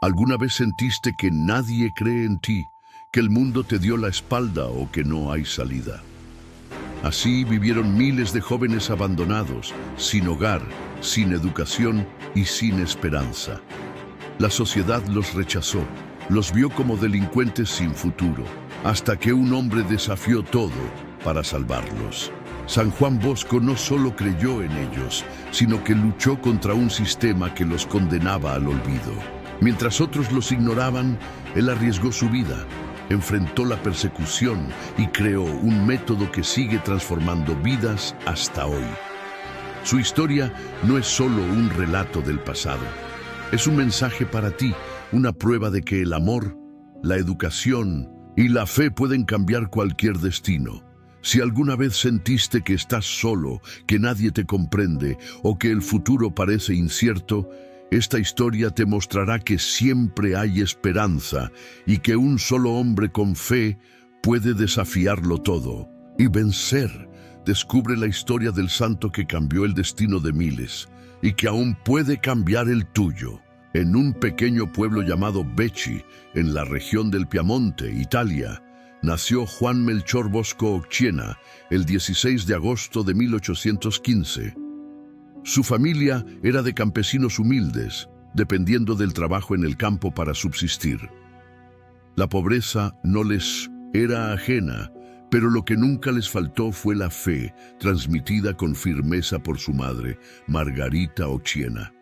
¿Alguna vez sentiste que nadie cree en ti, que el mundo te dio la espalda o que no hay salida? Así vivieron miles de jóvenes abandonados, sin hogar, sin educación y sin esperanza. La sociedad los rechazó, los vio como delincuentes sin futuro, hasta que un hombre desafió todo para salvarlos. San Juan Bosco no solo creyó en ellos, sino que luchó contra un sistema que los condenaba al olvido. Mientras otros los ignoraban, él arriesgó su vida, enfrentó la persecución y creó un método que sigue transformando vidas hasta hoy. Su historia no es solo un relato del pasado, es un mensaje para ti, una prueba de que el amor, la educación y la fe pueden cambiar cualquier destino. Si alguna vez sentiste que estás solo, que nadie te comprende o que el futuro parece incierto, esta historia te mostrará que siempre hay esperanza y que un solo hombre con fe puede desafiarlo todo y vencer. Descubre la historia del santo que cambió el destino de miles y que aún puede cambiar el tuyo. En un pequeño pueblo llamado Becci, en la región del Piamonte, Italia, nació Juan Melchor Bosco Occhiena el 16 de agosto de 1815. Su familia era de campesinos humildes, dependiendo del trabajo en el campo para subsistir. La pobreza no les era ajena, pero lo que nunca les faltó fue la fe, transmitida con firmeza por su madre, Margarita Occhiena.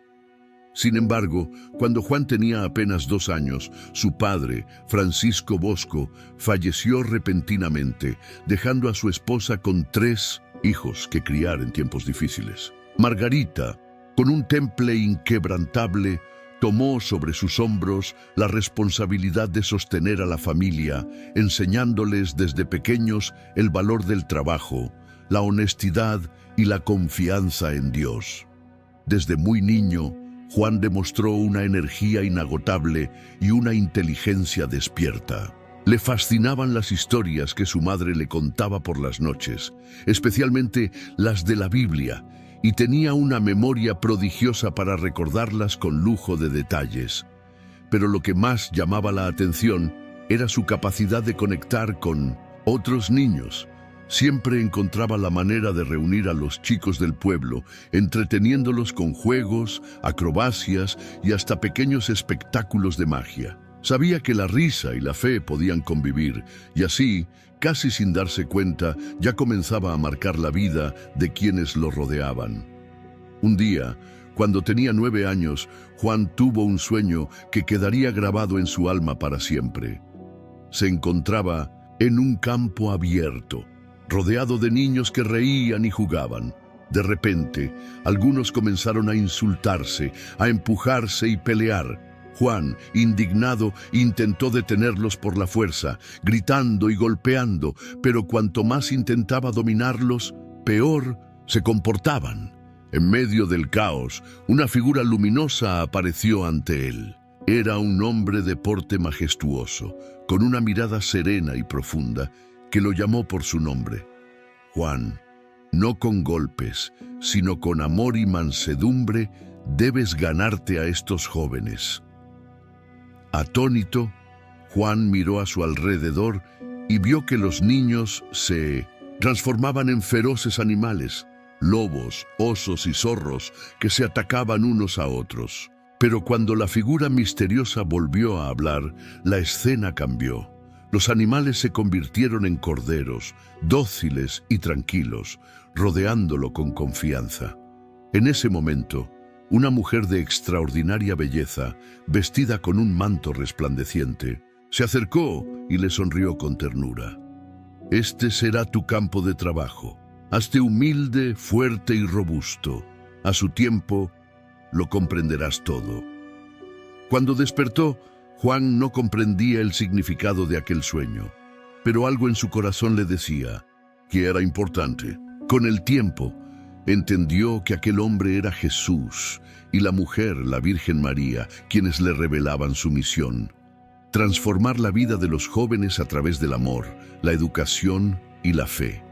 Sin embargo, cuando Juan tenía apenas 2 años, su padre, Francisco Bosco, falleció repentinamente, dejando a su esposa con 3 hijos que criar en tiempos difíciles. Margarita, con un temple inquebrantable, tomó sobre sus hombros la responsabilidad de sostener a la familia, enseñándoles desde pequeños el valor del trabajo, la honestidad y la confianza en Dios. Desde muy niño, Juan demostró una energía inagotable y una inteligencia despierta. Le fascinaban las historias que su madre le contaba por las noches, especialmente las de la Biblia, y tenía una memoria prodigiosa para recordarlas con lujo de detalles. Pero lo que más llamaba la atención era su capacidad de conectar con otros niños. Siempre encontraba la manera de reunir a los chicos del pueblo, entreteniéndolos con juegos, acrobacias y hasta pequeños espectáculos de magia. Sabía que la risa y la fe podían convivir, y así, casi sin darse cuenta, ya comenzaba a marcar la vida de quienes lo rodeaban. Un día, cuando tenía 9 años, Juan tuvo un sueño que quedaría grabado en su alma para siempre. Se encontraba en un campo abierto, rodeado de niños que reían y jugaban. De repente, algunos comenzaron a insultarse, a empujarse y pelear. Juan, indignado, intentó detenerlos por la fuerza, gritando y golpeando, pero cuanto más intentaba dominarlos, peor se comportaban. En medio del caos, una figura luminosa apareció ante él. Era un hombre de porte majestuoso, con una mirada serena y profunda, que lo llamó por su nombre. Juan, no con golpes, sino con amor y mansedumbre, debes ganarte a estos jóvenes. Atónito, Juan miró a su alrededor y vio que los niños se transformaban en feroces animales, lobos, osos y zorros que se atacaban unos a otros. Pero cuando la figura misteriosa volvió a hablar, la escena cambió. Los animales se convirtieron en corderos, dóciles y tranquilos, rodeándolo con confianza. En ese momento, una mujer de extraordinaria belleza, vestida con un manto resplandeciente, se acercó y le sonrió con ternura. Este será tu campo de trabajo. Hazte humilde, fuerte y robusto. A su tiempo, lo comprenderás todo. Cuando despertó, Juan no comprendía el significado de aquel sueño, pero algo en su corazón le decía que era importante. Con el tiempo, entendió que aquel hombre era Jesús y la mujer, la Virgen María, quienes le revelaban su misión: transformar la vida de los jóvenes a través del amor, la educación y la fe.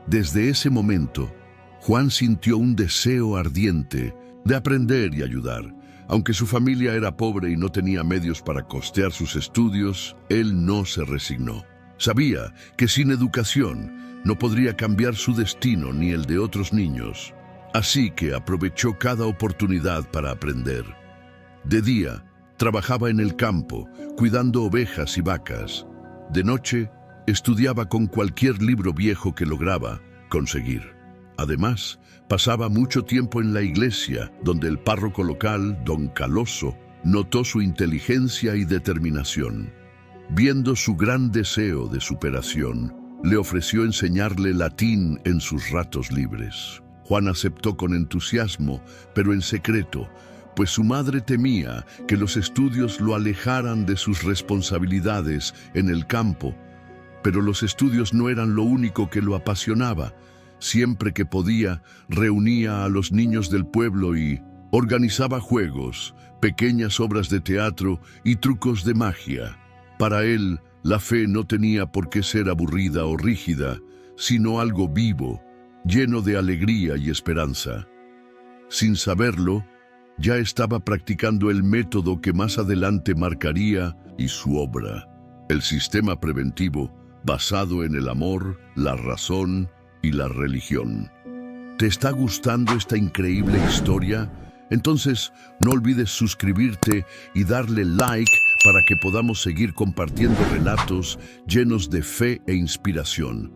Desde ese momento, Juan sintió un deseo ardiente de aprender y ayudar. Aunque su familia era pobre y no tenía medios para costear sus estudios, él no se resignó. Sabía que sin educación no podría cambiar su destino ni el de otros niños. Así que aprovechó cada oportunidad para aprender. De día, trabajaba en el campo, cuidando ovejas y vacas. De noche, estudiaba con cualquier libro viejo que lograba conseguir. Además, pasaba mucho tiempo en la iglesia, donde el párroco local, don Caloso, notó su inteligencia y determinación. Viendo su gran deseo de superación, le ofreció enseñarle latín en sus ratos libres. Juan aceptó con entusiasmo, pero en secreto, pues su madre temía que los estudios lo alejaran de sus responsabilidades en el campo. Pero los estudios no eran lo único que lo apasionaba. Siempre que podía, reunía a los niños del pueblo y organizaba juegos, pequeñas obras de teatro y trucos de magia. Para él, la fe no tenía por qué ser aburrida o rígida, sino algo vivo, lleno de alegría y esperanza. Sin saberlo, ya estaba practicando el método que más adelante marcaría y su obra, el sistema preventivo basado en el amor, la razón y la religión. ¿Te está gustando esta increíble historia? Entonces, no olvides suscribirte y darle like para que podamos seguir compartiendo relatos llenos de fe e inspiración.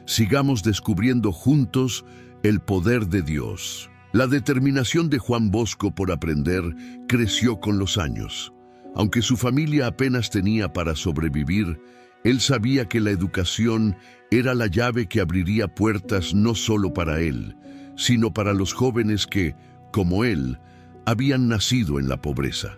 Sigamos descubriendo juntos el poder de Dios. La determinación de Juan Bosco por aprender creció con los años. Aunque su familia apenas tenía para sobrevivir, él sabía que la educación era la llave que abriría puertas no solo para él, sino para los jóvenes que, como él, habían nacido en la pobreza.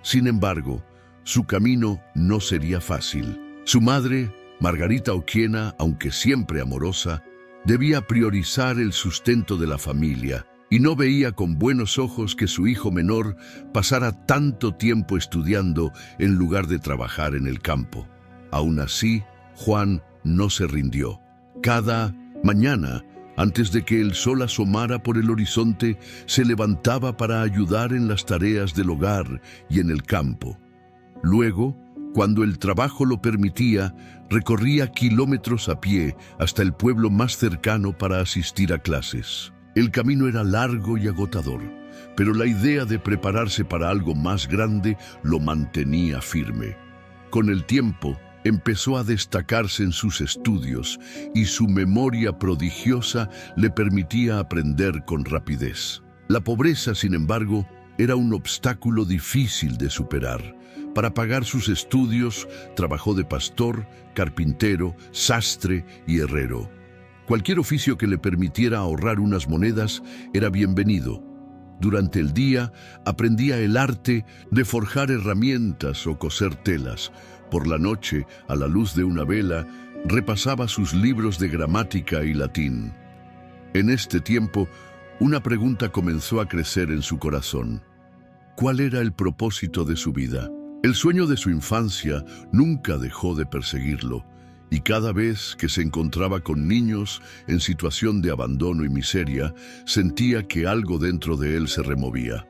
Sin embargo, su camino no sería fácil. Su madre, Margarita Oquiena, aunque siempre amorosa, debía priorizar el sustento de la familia y no veía con buenos ojos que su hijo menor pasara tanto tiempo estudiando en lugar de trabajar en el campo. Aún así, Juan no se rindió. Cada mañana, antes de que el sol asomara por el horizonte, se levantaba para ayudar en las tareas del hogar y en el campo. Luego, cuando el trabajo lo permitía, recorría kilómetros a pie hasta el pueblo más cercano para asistir a clases. El camino era largo y agotador, pero la idea de prepararse para algo más grande lo mantenía firme. Con el tiempo, empezó a destacarse en sus estudios y su memoria prodigiosa le permitía aprender con rapidez. La pobreza, sin embargo, era un obstáculo difícil de superar. Para pagar sus estudios, trabajó de pastor, carpintero, sastre y herrero. Cualquier oficio que le permitiera ahorrar unas monedas era bienvenido. Durante el día, aprendía el arte de forjar herramientas o coser telas. Por la noche, a la luz de una vela, repasaba sus libros de gramática y latín. En este tiempo, una pregunta comenzó a crecer en su corazón. ¿Cuál era el propósito de su vida? El sueño de su infancia nunca dejó de perseguirlo, y cada vez que se encontraba con niños en situación de abandono y miseria, sentía que algo dentro de él se removía.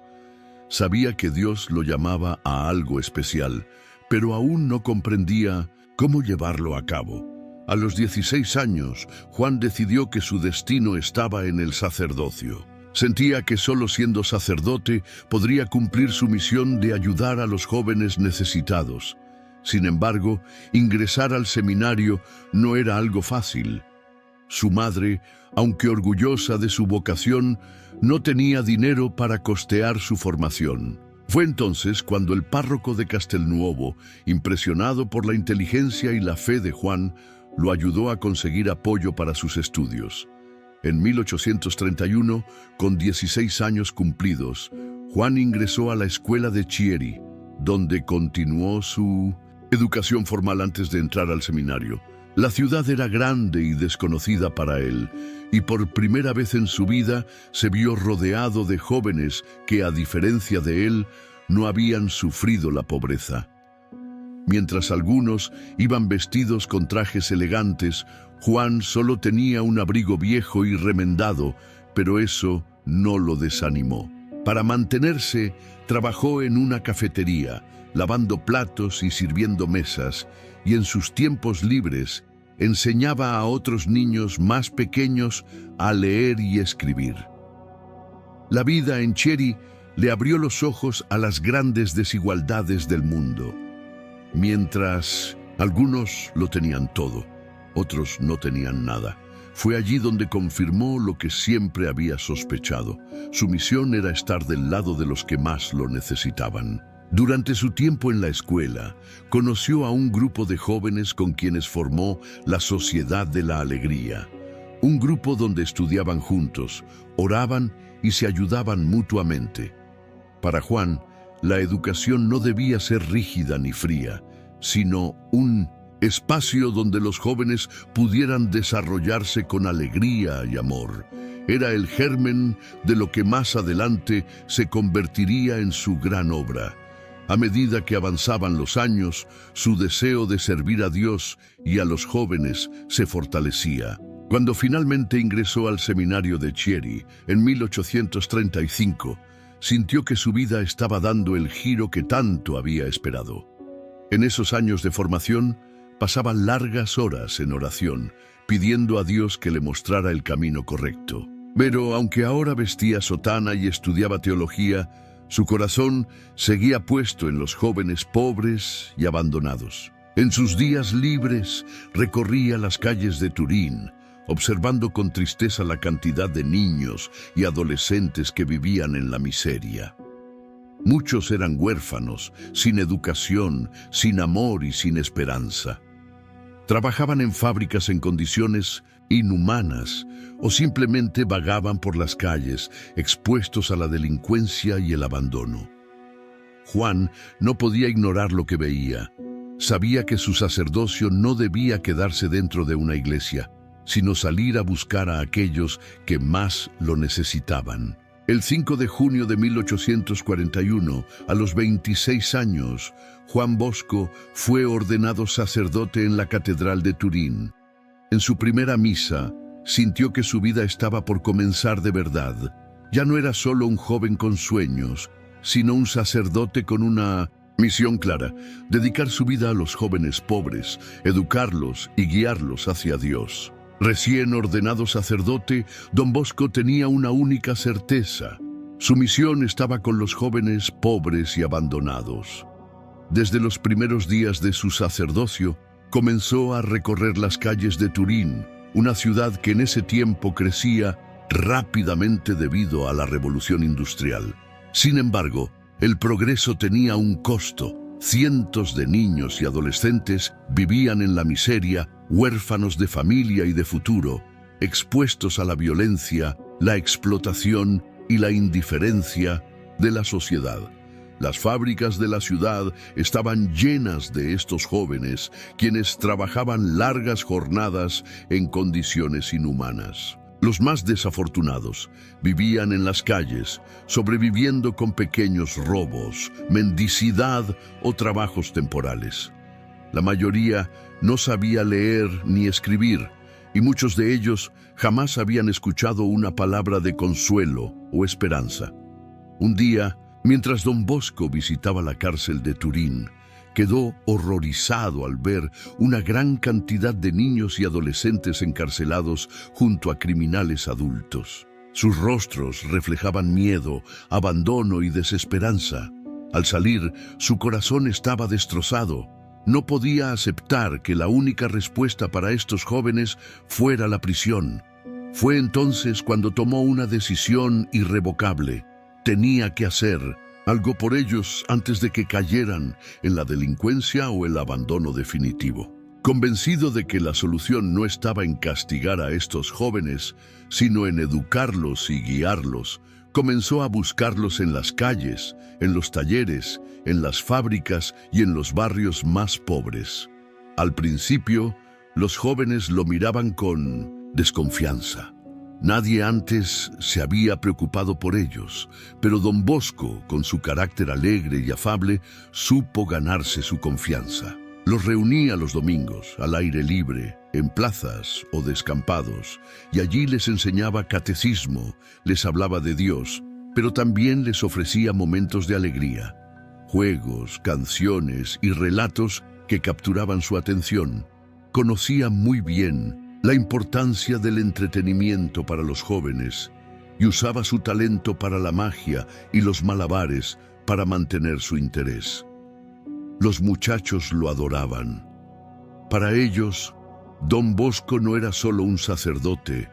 Sabía que Dios lo llamaba a algo especial, pero aún no comprendía cómo llevarlo a cabo. A los 16 años, Juan decidió que su destino estaba en el sacerdocio. Sentía que solo siendo sacerdote podría cumplir su misión de ayudar a los jóvenes necesitados. Sin embargo, ingresar al seminario no era algo fácil. Su madre, aunque orgullosa de su vocación, no tenía dinero para costear su formación. Fue entonces cuando el párroco de Castelnuovo, impresionado por la inteligencia y la fe de Juan, lo ayudó a conseguir apoyo para sus estudios. En 1831, con 16 años cumplidos, Juan ingresó a la escuela de Chieri, donde continuó su educación formal antes de entrar al seminario. La ciudad era grande y desconocida para él, y por primera vez en su vida se vio rodeado de jóvenes que, a diferencia de él, no habían sufrido la pobreza. Mientras algunos iban vestidos con trajes elegantes, Juan solo tenía un abrigo viejo y remendado, pero eso no lo desanimó. Para mantenerse, trabajó en una cafetería, lavando platos y sirviendo mesas, y en sus tiempos libres enseñaba a otros niños más pequeños a leer y escribir. La vida en Chieri le abrió los ojos a las grandes desigualdades del mundo. Mientras algunos lo tenían todo, otros no tenían nada. Fue allí donde confirmó lo que siempre había sospechado. Su misión era estar del lado de los que más lo necesitaban. Durante su tiempo en la escuela, conoció a un grupo de jóvenes con quienes formó la Sociedad de la Alegría. Un grupo donde estudiaban juntos, oraban y se ayudaban mutuamente. Para Juan, la educación no debía ser rígida ni fría, sino un espacio donde los jóvenes pudieran desarrollarse con alegría y amor. Era el germen de lo que más adelante se convertiría en su gran obra. A medida que avanzaban los años, su deseo de servir a Dios y a los jóvenes se fortalecía. Cuando finalmente ingresó al seminario de Chieri en 1835, sintió que su vida estaba dando el giro que tanto había esperado. En esos años de formación, pasaba largas horas en oración, pidiendo a Dios que le mostrara el camino correcto. Pero aunque ahora vestía sotana y estudiaba teología, su corazón seguía puesto en los jóvenes pobres y abandonados. En sus días libres recorría las calles de Turín, observando con tristeza la cantidad de niños y adolescentes que vivían en la miseria. Muchos eran huérfanos, sin educación, sin amor y sin esperanza. Trabajaban en fábricas en condiciones inhumanas o simplemente vagaban por las calles, expuestos a la delincuencia y el abandono. Juan no podía ignorar lo que veía. Sabía que su sacerdocio no debía quedarse dentro de una iglesia, sino salir a buscar a aquellos que más lo necesitaban. El 5 de junio de 1841, a los 26 años, Juan Bosco fue ordenado sacerdote en la Catedral de Turín. En su primera misa, sintió que su vida estaba por comenzar de verdad. Ya no era solo un joven con sueños, sino un sacerdote con una misión clara: dedicar su vida a los jóvenes pobres, educarlos y guiarlos hacia Dios. Recién ordenado sacerdote, don Bosco tenía una única certeza: su misión estaba con los jóvenes pobres y abandonados. Desde los primeros días de su sacerdocio, comenzó a recorrer las calles de Turín, una ciudad que en ese tiempo crecía rápidamente debido a la revolución industrial. Sin embargo, el progreso tenía un costo. Cientos de niños y adolescentes vivían en la miseria, huérfanos de familia y de futuro, expuestos a la violencia, la explotación y la indiferencia de la sociedad. Las fábricas de la ciudad estaban llenas de estos jóvenes, quienes trabajaban largas jornadas en condiciones inhumanas. Los más desafortunados vivían en las calles, sobreviviendo con pequeños robos, mendicidad o trabajos temporales. La mayoría no sabía leer ni escribir, y muchos de ellos jamás habían escuchado una palabra de consuelo o esperanza. Un día, mientras don Bosco visitaba la cárcel de Turín, quedó horrorizado al ver una gran cantidad de niños y adolescentes encarcelados junto a criminales adultos. Sus rostros reflejaban miedo, abandono y desesperanza. Al salir, su corazón estaba destrozado. No podía aceptar que la única respuesta para estos jóvenes fuera la prisión. Fue entonces cuando tomó una decisión irrevocable. Tenía que hacer algo por ellos antes de que cayeran en la delincuencia o el abandono definitivo. Convencido de que la solución no estaba en castigar a estos jóvenes, sino en educarlos y guiarlos, comenzó a buscarlos en las calles, en los talleres, en las fábricas y en los barrios más pobres. Al principio, los jóvenes lo miraban con desconfianza. Nadie antes se había preocupado por ellos, pero don Bosco, con su carácter alegre y afable, supo ganarse su confianza. Los reunía los domingos, al aire libre, en plazas o descampados, y allí les enseñaba catecismo, les hablaba de Dios pero también les ofrecía momentos de alegría, juegos, canciones y relatos que capturaban su atención. Conocía muy bien la importancia del entretenimiento para los jóvenes y usaba su talento para la magia y los malabares para mantener su interés. Los muchachos lo adoraban. Para ellos, Don Bosco no era solo un sacerdote,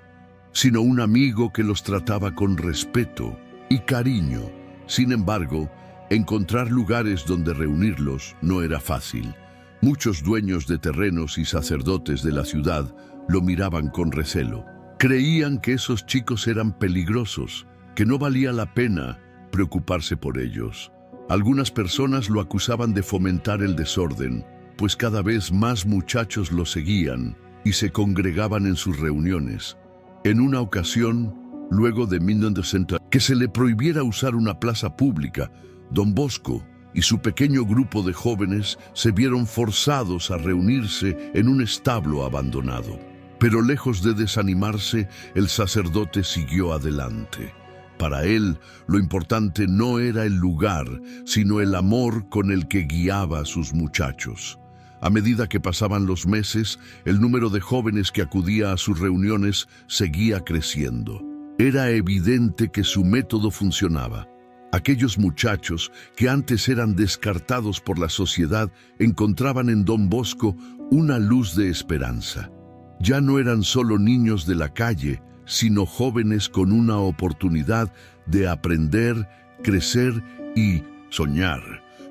sino un amigo que los trataba con respeto y cariño. Sin embargo, encontrar lugares donde reunirlos no era fácil. Muchos dueños de terrenos y sacerdotes de la ciudad lo miraban con recelo. Creían que esos chicos eran peligrosos, que no valía la pena preocuparse por ellos. Algunas personas lo acusaban de fomentar el desorden, pues cada vez más muchachos lo seguían y se congregaban en sus reuniones. En una ocasión, luego de 1900, que se le prohibiera usar una plaza pública, Don Bosco y su pequeño grupo de jóvenes se vieron forzados a reunirse en un establo abandonado. Pero lejos de desanimarse, el sacerdote siguió adelante. Para él, lo importante no era el lugar, sino el amor con el que guiaba a sus muchachos. A medida que pasaban los meses, el número de jóvenes que acudía a sus reuniones seguía creciendo. Era evidente que su método funcionaba. Aquellos muchachos que antes eran descartados por la sociedad encontraban en Don Bosco una luz de esperanza. Ya no eran solo niños de la calle, sino jóvenes con una oportunidad de aprender, crecer y soñar.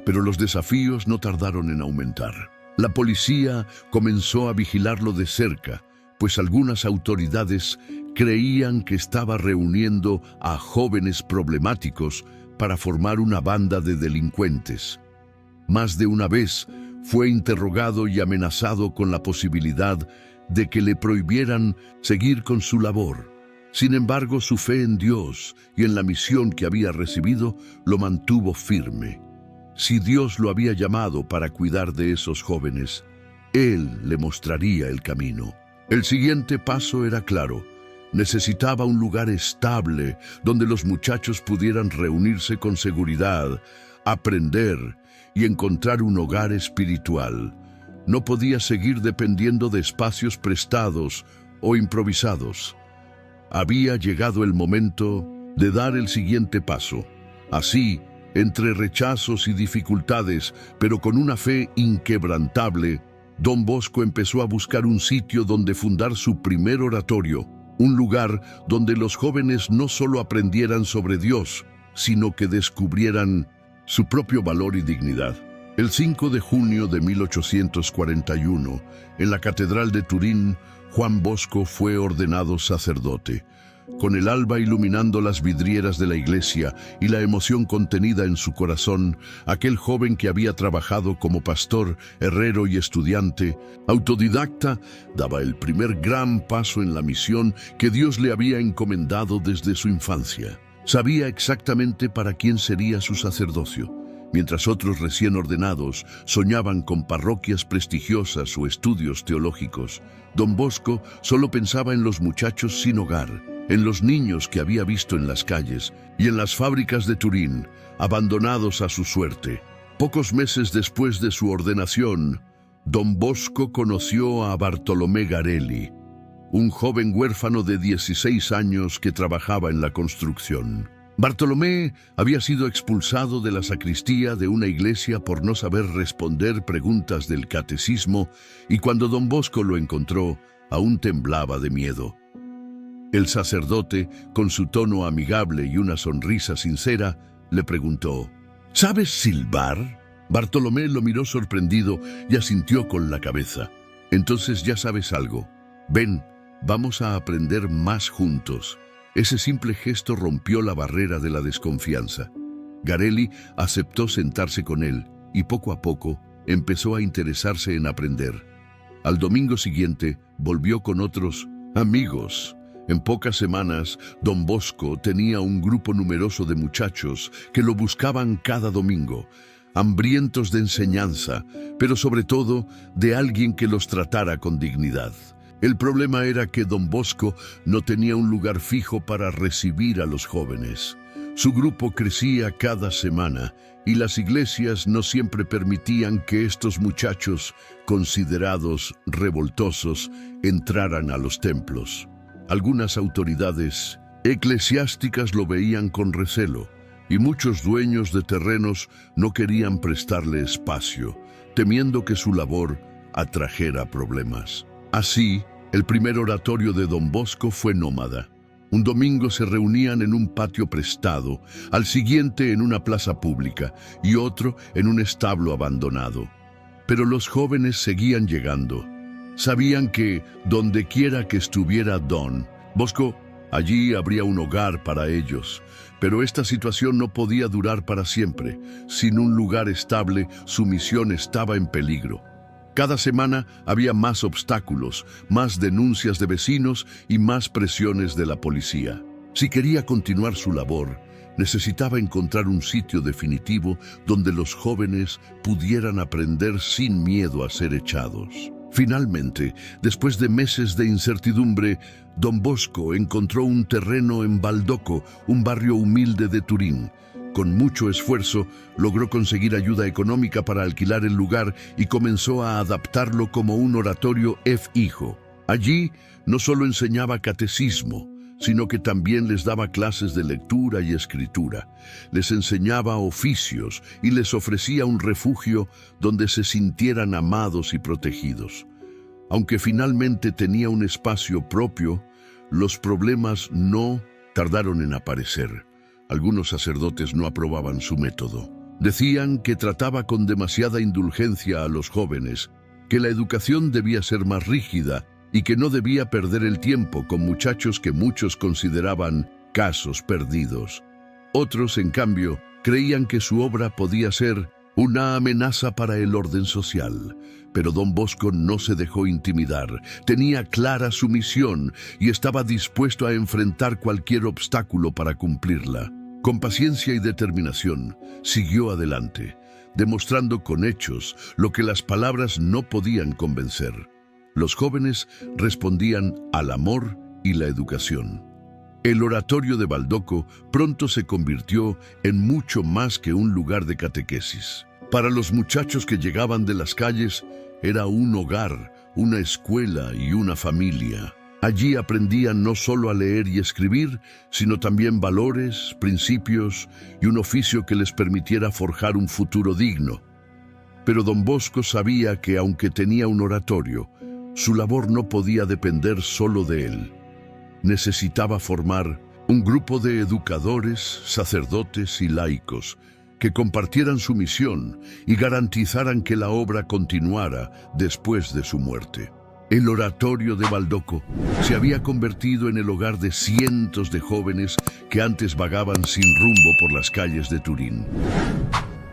Pero los desafíos no tardaron en aumentar. La policía comenzó a vigilarlo de cerca, pues algunas autoridades creían que estaba reuniendo a jóvenes problemáticos para formar una banda de delincuentes. Más de una vez fue interrogado y amenazado con la posibilidad de que le prohibieran seguir con su labor. Sin embargo, su fe en Dios y en la misión que había recibido lo mantuvo firme. Si Dios lo había llamado para cuidar de esos jóvenes, Él le mostraría el camino. El siguiente paso era claro. Necesitaba un lugar estable donde los muchachos pudieran reunirse con seguridad, aprender y encontrar un hogar espiritual. No podía seguir dependiendo de espacios prestados o improvisados. Había llegado el momento de dar el siguiente paso. Así, entre rechazos y dificultades, pero con una fe inquebrantable, Don Bosco empezó a buscar un sitio donde fundar su primer oratorio, un lugar donde los jóvenes no solo aprendieran sobre Dios, sino que descubrieran su propio valor y dignidad. El 5 de junio de 1841, en la Catedral de Turín, Juan Bosco fue ordenado sacerdote. Con el alba iluminando las vidrieras de la iglesia y la emoción contenida en su corazón, aquel joven que había trabajado como pastor, herrero y estudiante, autodidacta, daba el primer gran paso en la misión que Dios le había encomendado desde su infancia. Sabía exactamente para quién sería su sacerdocio. Mientras otros recién ordenados soñaban con parroquias prestigiosas o estudios teológicos, Don Bosco solo pensaba en los muchachos sin hogar, en los niños que había visto en las calles y en las fábricas de Turín, abandonados a su suerte. Pocos meses después de su ordenación, Don Bosco conoció a Bartolomé Garelli, un joven huérfano de 16 años que trabajaba en la construcción. Bartolomé había sido expulsado de la sacristía de una iglesia por no saber responder preguntas del catecismo, y cuando Don Bosco lo encontró, aún temblaba de miedo. El sacerdote, con su tono amigable y una sonrisa sincera, le preguntó: ¿sabes silbar? Bartolomé lo miró sorprendido y asintió con la cabeza. Entonces ya sabes algo. Ven, vamos a aprender más juntos. Ese simple gesto rompió la barrera de la desconfianza. Garelli aceptó sentarse con él y poco a poco empezó a interesarse en aprender. Al domingo siguiente volvió con otros amigos. En pocas semanas, Don Bosco tenía un grupo numeroso de muchachos que lo buscaban cada domingo, hambrientos de enseñanza, pero sobre todo de alguien que los tratara con dignidad. El problema era que Don Bosco no tenía un lugar fijo para recibir a los jóvenes. Su grupo crecía cada semana y las iglesias no siempre permitían que estos muchachos, considerados revoltosos, entraran a los templos. Algunas autoridades eclesiásticas lo veían con recelo y muchos dueños de terrenos no querían prestarle espacio, temiendo que su labor atrajera problemas. Así, el primer oratorio de Don Bosco fue nómada. Un domingo se reunían en un patio prestado, al siguiente en una plaza pública y otro en un establo abandonado. Pero los jóvenes seguían llegando. Sabían que, donde quiera que estuviera Don Bosco, allí habría un hogar para ellos. Pero esta situación no podía durar para siempre. Sin un lugar estable, su misión estaba en peligro. Cada semana había más obstáculos, más denuncias de vecinos y más presiones de la policía. Si quería continuar su labor, necesitaba encontrar un sitio definitivo donde los jóvenes pudieran aprender sin miedo a ser echados. Finalmente, después de meses de incertidumbre, Don Bosco encontró un terreno en Baldoco, un barrio humilde de Turín. Con mucho esfuerzo, logró conseguir ayuda económica para alquilar el lugar y comenzó a adaptarlo como un oratorio fijo. Allí no solo enseñaba catecismo, sino que también les daba clases de lectura y escritura. Les enseñaba oficios y les ofrecía un refugio donde se sintieran amados y protegidos. Aunque finalmente tenía un espacio propio, los problemas no tardaron en aparecer. Algunos sacerdotes no aprobaban su método. Decían que trataba con demasiada indulgencia a los jóvenes, que la educación debía ser más rígida y que no debía perder el tiempo con muchachos que muchos consideraban casos perdidos. Otros, en cambio, creían que su obra podía ser una amenaza para el orden social. Pero Don Bosco no se dejó intimidar, tenía clara su misión y estaba dispuesto a enfrentar cualquier obstáculo para cumplirla. Con paciencia y determinación, siguió adelante, demostrando con hechos lo que las palabras no podían convencer. Los jóvenes respondían al amor y la educación. El oratorio de Baldoco pronto se convirtió en mucho más que un lugar de catequesis. Para los muchachos que llegaban de las calles, era un hogar, una escuela y una familia. Allí aprendían no solo a leer y escribir, sino también valores, principios y un oficio que les permitiera forjar un futuro digno. Pero Don Bosco sabía que aunque tenía un oratorio, su labor no podía depender solo de él. Necesitaba formar un grupo de educadores, sacerdotes y laicos que compartieran su misión y garantizaran que la obra continuara después de su muerte. El oratorio de Baldoco se había convertido en el hogar de cientos de jóvenes que antes vagaban sin rumbo por las calles de Turín.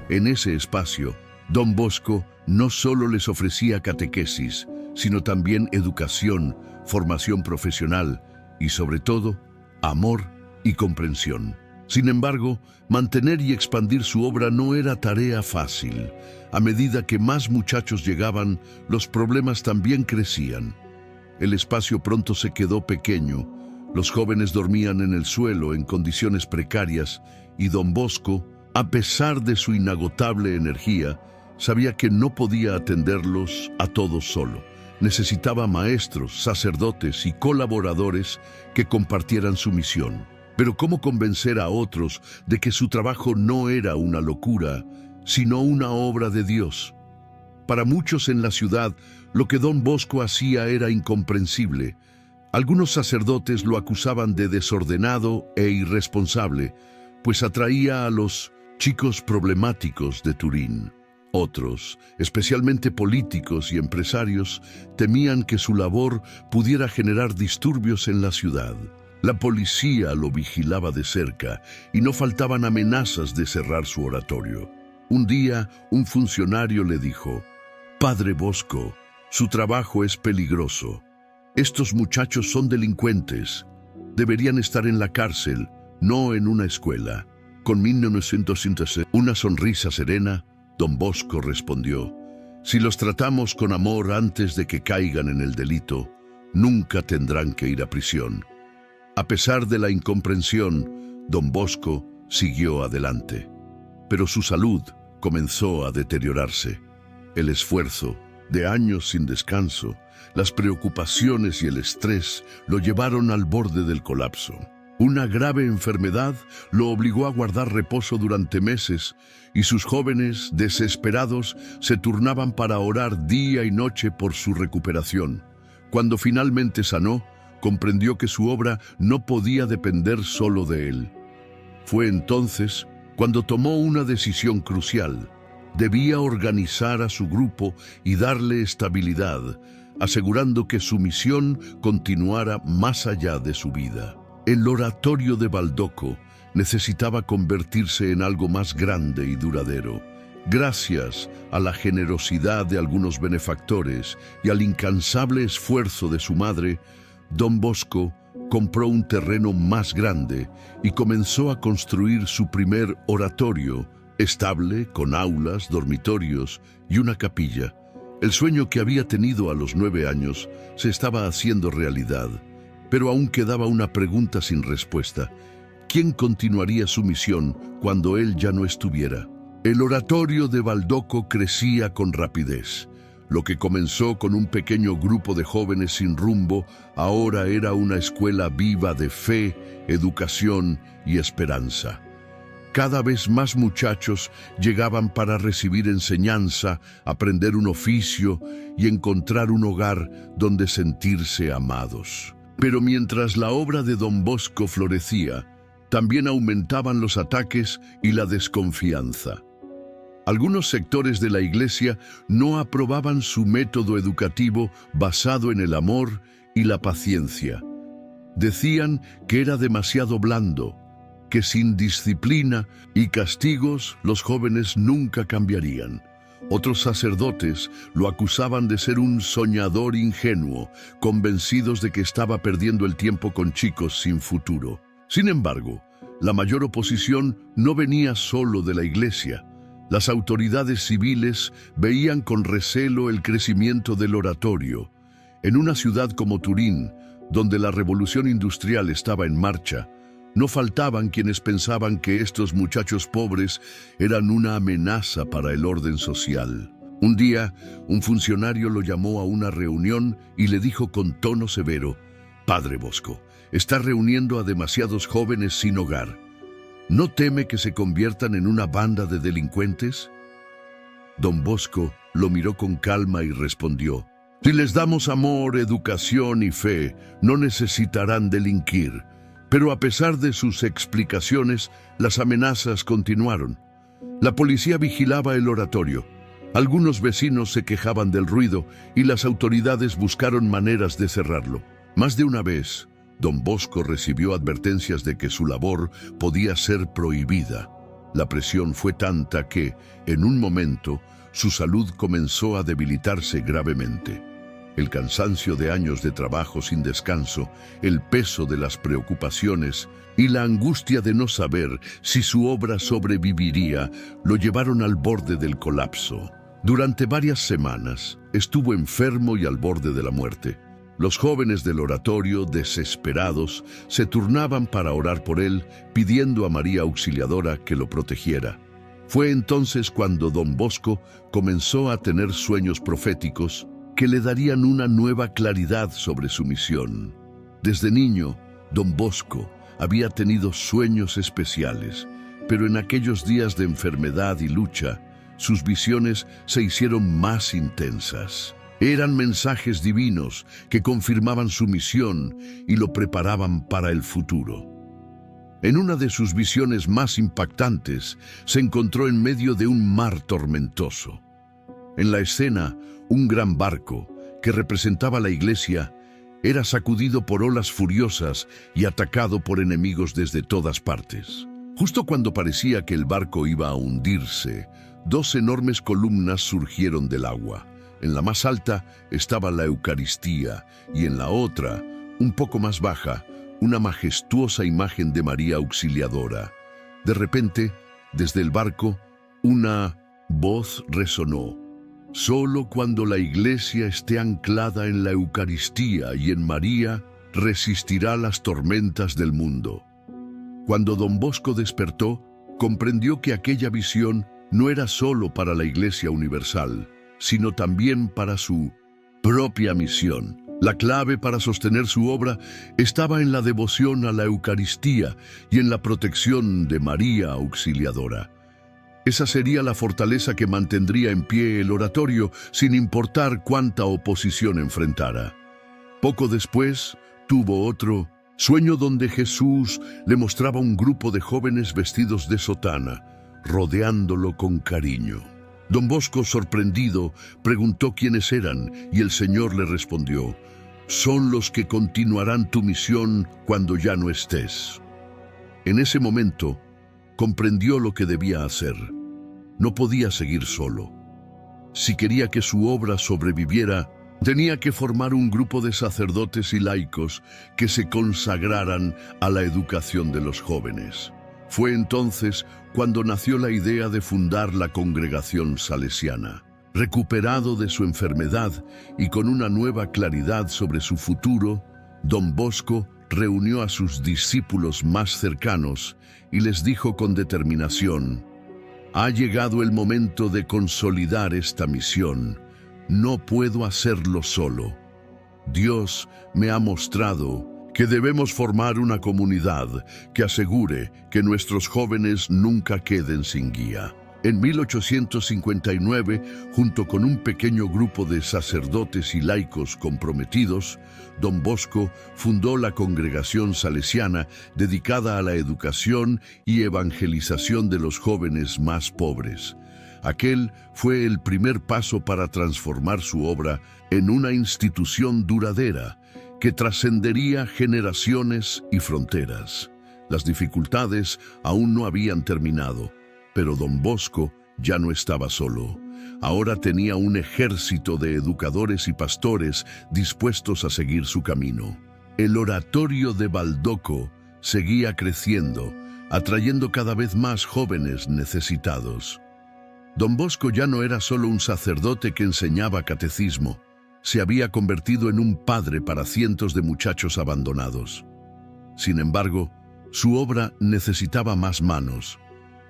En ese espacio, Don Bosco no solo les ofrecía catequesis, sino también educación, formación profesional y, sobre todo, amor y comprensión. Sin embargo, mantener y expandir su obra no era tarea fácil. A medida que más muchachos llegaban, los problemas también crecían. El espacio pronto se quedó pequeño, los jóvenes dormían en el suelo en condiciones precarias y Don Bosco, a pesar de su inagotable energía, sabía que no podía atenderlos a todos solo. Necesitaba maestros, sacerdotes y colaboradores que compartieran su misión. Pero ¿cómo convencer a otros de que su trabajo no era una locura, sino una obra de Dios? Para muchos en la ciudad, lo que Don Bosco hacía era incomprensible. Algunos sacerdotes lo acusaban de desordenado e irresponsable, pues atraía a los chicos problemáticos de Turín. Otros, especialmente políticos y empresarios, temían que su labor pudiera generar disturbios en la ciudad. La policía lo vigilaba de cerca y no faltaban amenazas de cerrar su oratorio. Un día, un funcionario le dijo: «Padre Bosco, su trabajo es peligroso. Estos muchachos son delincuentes. Deberían estar en la cárcel, no en una escuela». Con 1906, una sonrisa serena, Don Bosco respondió: «Si los tratamos con amor antes de que caigan en el delito, nunca tendrán que ir a prisión». A pesar de la incomprensión, Don Bosco siguió adelante. Pero su salud comenzó a deteriorarse. El esfuerzo, de años sin descanso, las preocupaciones y el estrés lo llevaron al borde del colapso. Una grave enfermedad lo obligó a guardar reposo durante meses y sus jóvenes, desesperados, se turnaban para orar día y noche por su recuperación. Cuando finalmente sanó, comprendió que su obra no podía depender solo de él. Fue entonces cuando tomó una decisión crucial. Debía organizar a su grupo y darle estabilidad, asegurando que su misión continuara más allá de su vida. El oratorio de Baldoco necesitaba convertirse en algo más grande y duradero. Gracias a la generosidad de algunos benefactores y al incansable esfuerzo de su madre, Don Bosco compró un terreno más grande y comenzó a construir su primer oratorio, estable, con aulas, dormitorios y una capilla. El sueño que había tenido a los 9 años se estaba haciendo realidad, pero aún quedaba una pregunta sin respuesta. ¿Quién continuaría su misión cuando él ya no estuviera? El oratorio de Baldoco crecía con rapidez. Lo que comenzó con un pequeño grupo de jóvenes sin rumbo, ahora era una escuela viva de fe, educación y esperanza. Cada vez más muchachos llegaban para recibir enseñanza, aprender un oficio y encontrar un hogar donde sentirse amados. Pero mientras la obra de Don Bosco florecía, también aumentaban los ataques y la desconfianza. Algunos sectores de la iglesia no aprobaban su método educativo basado en el amor y la paciencia. Decían que era demasiado blando, que sin disciplina y castigos los jóvenes nunca cambiarían. Otros sacerdotes lo acusaban de ser un soñador ingenuo, convencidos de que estaba perdiendo el tiempo con chicos sin futuro. Sin embargo, la mayor oposición no venía solo de la iglesia. Las autoridades civiles veían con recelo el crecimiento del oratorio. En una ciudad como Turín, donde la revolución industrial estaba en marcha, no faltaban quienes pensaban que estos muchachos pobres eran una amenaza para el orden social. Un día, un funcionario lo llamó a una reunión y le dijo con tono severo: «Padre Bosco, está reuniendo a demasiados jóvenes sin hogar. ¿No teme que se conviertan en una banda de delincuentes?» Don Bosco lo miró con calma y respondió: «Si les damos amor, educación y fe, no necesitarán delinquir». Pero a pesar de sus explicaciones, las amenazas continuaron. La policía vigilaba el oratorio. Algunos vecinos se quejaban del ruido y las autoridades buscaron maneras de cerrarlo. Más de una vez, Don Bosco recibió advertencias de que su labor podía ser prohibida. La presión fue tanta que, en un momento, su salud comenzó a debilitarse gravemente. El cansancio de años de trabajo sin descanso, el peso de las preocupaciones y la angustia de no saber si su obra sobreviviría lo llevaron al borde del colapso. Durante varias semanas estuvo enfermo y al borde de la muerte. Los jóvenes del oratorio, desesperados, se turnaban para orar por él, pidiendo a María Auxiliadora que lo protegiera. Fue entonces cuando Don Bosco comenzó a tener sueños proféticos que le darían una nueva claridad sobre su misión. Desde niño, Don Bosco había tenido sueños especiales, pero en aquellos días de enfermedad y lucha, sus visiones se hicieron más intensas. Eran mensajes divinos que confirmaban su misión y lo preparaban para el futuro. En una de sus visiones más impactantes, se encontró en medio de un mar tormentoso. En la escena, un gran barco, que representaba la iglesia, era sacudido por olas furiosas y atacado por enemigos desde todas partes. Justo cuando parecía que el barco iba a hundirse, 2 enormes columnas surgieron del agua. En la más alta estaba la Eucaristía y en la otra, un poco más baja, una majestuosa imagen de María Auxiliadora. De repente, desde el barco, una voz resonó: «Solo cuando la iglesia esté anclada en la Eucaristía y en María, resistirá las tormentas del mundo». Cuando don Bosco despertó, comprendió que aquella visión no era solo para la Iglesia Universal, sino también para su propia misión. La clave para sostener su obra estaba en la devoción a la Eucaristía y en la protección de María Auxiliadora. Esa sería la fortaleza que mantendría en pie el oratorio sin importar cuánta oposición enfrentara. Poco después, tuvo otro sueño donde Jesús le mostraba un grupo de jóvenes vestidos de sotana, rodeándolo con cariño. Don Bosco, sorprendido, preguntó quiénes eran y el Señor le respondió: «Son los que continuarán tu misión cuando ya no estés». En ese momento, comprendió lo que debía hacer. No podía seguir solo. Si quería que su obra sobreviviera, tenía que formar un grupo de sacerdotes y laicos que se consagraran a la educación de los jóvenes. Fue entonces cuando nació la idea de fundar la Congregación Salesiana. Recuperado de su enfermedad y con una nueva claridad sobre su futuro, don Bosco reunió a sus discípulos más cercanos y les dijo con determinación: «Ha llegado el momento de consolidar esta misión. No puedo hacerlo solo. Dios me ha mostrado que debemos formar una comunidad que asegure que nuestros jóvenes nunca queden sin guía». En 1859, junto con un pequeño grupo de sacerdotes y laicos comprometidos, don Bosco fundó la Congregación Salesiana, dedicada a la educación y evangelización de los jóvenes más pobres. Aquel fue el primer paso para transformar su obra en una institución duradera que trascendería generaciones y fronteras. Las dificultades aún no habían terminado, pero don Bosco ya no estaba solo. Ahora tenía un ejército de educadores y pastores dispuestos a seguir su camino. El oratorio de Baldoco seguía creciendo, atrayendo cada vez más jóvenes necesitados. Don Bosco ya no era solo un sacerdote que enseñaba catecismo, se había convertido en un padre para cientos de muchachos abandonados. Sin embargo, su obra necesitaba más manos.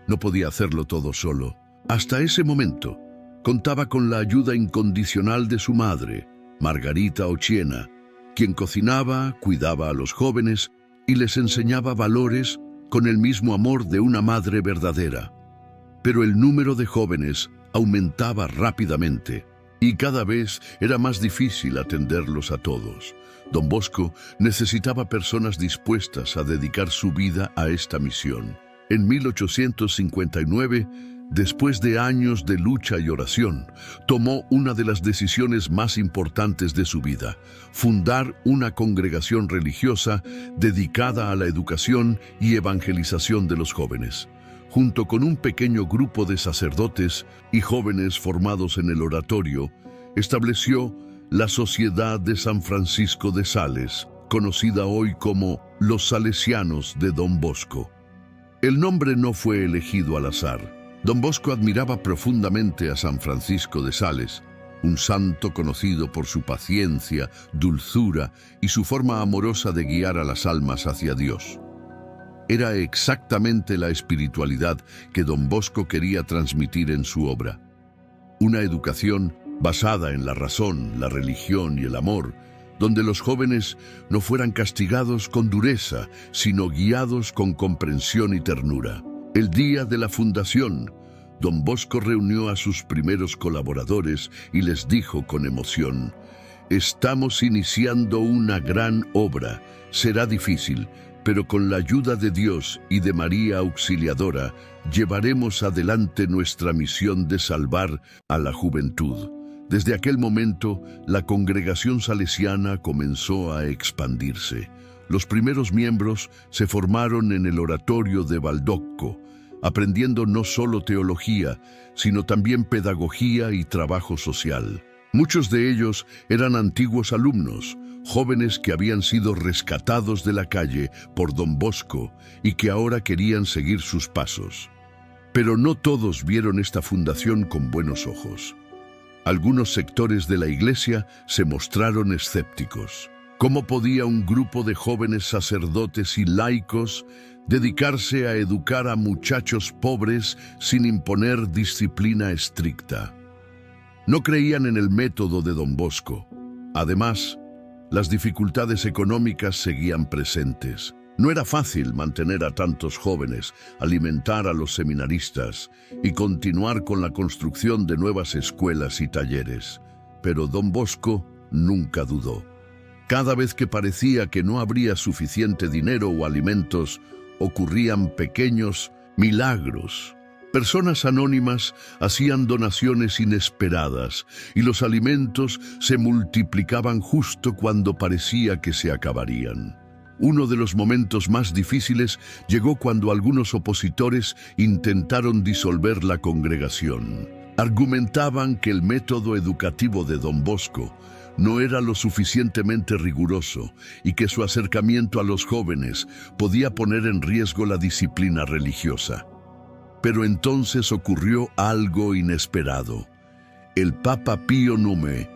No podía hacerlo todo solo. Hasta ese momento, contaba con la ayuda incondicional de su madre, Margarita Ochiena, quien cocinaba, cuidaba a los jóvenes y les enseñaba valores con el mismo amor de una madre verdadera. Pero el número de jóvenes aumentaba rápidamente y cada vez era más difícil atenderlos a todos. Don Bosco necesitaba personas dispuestas a dedicar su vida a esta misión. En 1859, después de años de lucha y oración, tomó una de las decisiones más importantes de su vida: fundar una congregación religiosa dedicada a la educación y evangelización de los jóvenes. Junto con un pequeño grupo de sacerdotes y jóvenes formados en el oratorio, estableció la Sociedad de San Francisco de Sales, conocida hoy como los Salesianos de don Bosco. El nombre no fue elegido al azar. Don Bosco admiraba profundamente a San Francisco de Sales, un santo conocido por su paciencia, dulzura y su forma amorosa de guiar a las almas hacia Dios. Era exactamente la espiritualidad que don Bosco quería transmitir en su obra. Una educación basada en la razón, la religión y el amor, donde los jóvenes no fueran castigados con dureza, sino guiados con comprensión y ternura. El día de la fundación, don Bosco reunió a sus primeros colaboradores y les dijo con emoción: «Estamos iniciando una gran obra. Será difícil, pero con la ayuda de Dios y de María Auxiliadora, llevaremos adelante nuestra misión de salvar a la juventud». Desde aquel momento, la congregación salesiana comenzó a expandirse. Los primeros miembros se formaron en el oratorio de Baldoco, aprendiendo no solo teología, sino también pedagogía y trabajo social. Muchos de ellos eran antiguos alumnos, jóvenes que habían sido rescatados de la calle por don Bosco y que ahora querían seguir sus pasos. Pero no todos vieron esta fundación con buenos ojos. Algunos sectores de la Iglesia se mostraron escépticos. ¿Cómo podía un grupo de jóvenes sacerdotes y laicos dedicarse a educar a muchachos pobres sin imponer disciplina estricta? No creían en el método de Don Bosco. Además, las dificultades económicas seguían presentes. No era fácil mantener a tantos jóvenes, alimentar a los seminaristas y continuar con la construcción de nuevas escuelas y talleres. Pero Don Bosco nunca dudó. Cada vez que parecía que no habría suficiente dinero o alimentos, ocurrían pequeños milagros. Personas anónimas hacían donaciones inesperadas y los alimentos se multiplicaban justo cuando parecía que se acabarían. Uno de los momentos más difíciles llegó cuando algunos opositores intentaron disolver la congregación. Argumentaban que el método educativo de Don Bosco no era lo suficientemente riguroso y que su acercamiento a los jóvenes podía poner en riesgo la disciplina religiosa. Pero entonces ocurrió algo inesperado. El Papa Pío IX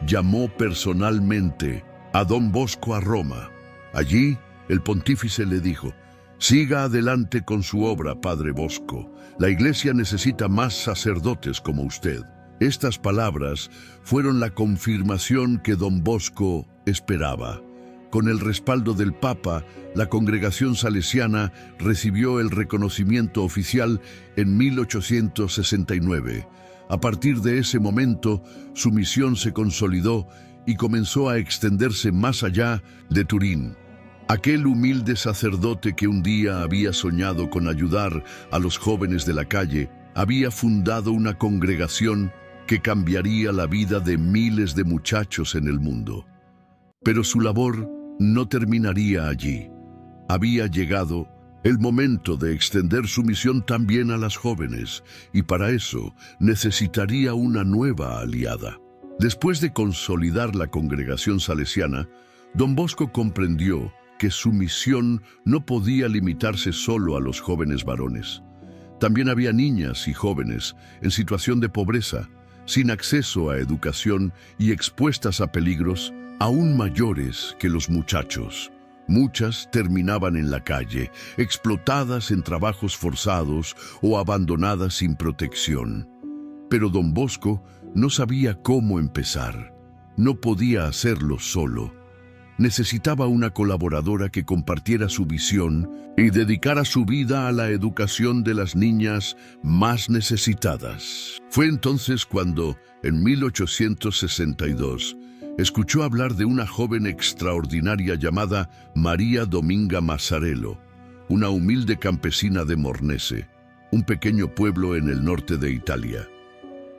llamó personalmente a Don Bosco a Roma. Allí, el pontífice le dijo: «Siga adelante con su obra, Padre Bosco. La Iglesia necesita más sacerdotes como usted». Estas palabras fueron la confirmación que Don Bosco esperaba. Con el respaldo del Papa, la congregación salesiana recibió el reconocimiento oficial en 1869. A partir de ese momento, su misión se consolidó y comenzó a extenderse más allá de Turín. Aquel humilde sacerdote que un día había soñado con ayudar a los jóvenes de la calle, había fundado una congregación que cambiaría la vida de miles de muchachos en el mundo. Pero su labor no terminaría allí. Había llegado el momento de extender su misión también a las jóvenes, y para eso necesitaría una nueva aliada. Después de consolidar la congregación salesiana, Don Bosco comprendió que su misión no podía limitarse solo a los jóvenes varones. También había niñas y jóvenes en situación de pobreza, sin acceso a educación y expuestas a peligros aún mayores que los muchachos. Muchas terminaban en la calle, explotadas en trabajos forzados o abandonadas sin protección. Pero Don Bosco no sabía cómo empezar. No podía hacerlo solo. Necesitaba una colaboradora que compartiera su visión y dedicara su vida a la educación de las niñas más necesitadas. Fue entonces cuando, en 1862, escuchó hablar de una joven extraordinaria llamada María Dominga Mazzarello, una humilde campesina de Mornese, un pequeño pueblo en el norte de Italia.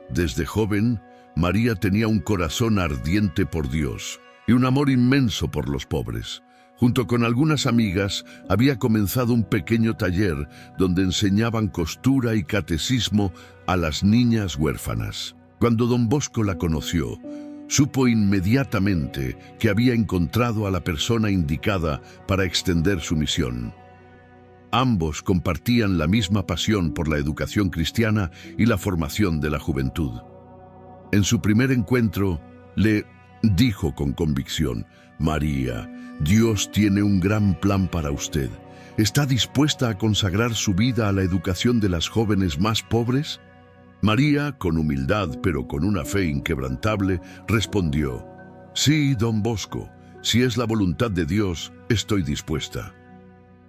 Desde joven, María tenía un corazón ardiente por Dios y un amor inmenso por los pobres. Junto con algunas amigas, había comenzado un pequeño taller donde enseñaban costura y catecismo a las niñas huérfanas. Cuando Don Bosco la conoció, supo inmediatamente que había encontrado a la persona indicada para extender su misión. Ambos compartían la misma pasión por la educación cristiana y la formación de la juventud. En su primer encuentro, le dijo con convicción: «María, Dios tiene un gran plan para usted. ¿Está dispuesta a consagrar su vida a la educación de las jóvenes más pobres?». María, con humildad pero con una fe inquebrantable, respondió: «Sí, Don Bosco, si es la voluntad de Dios, estoy dispuesta».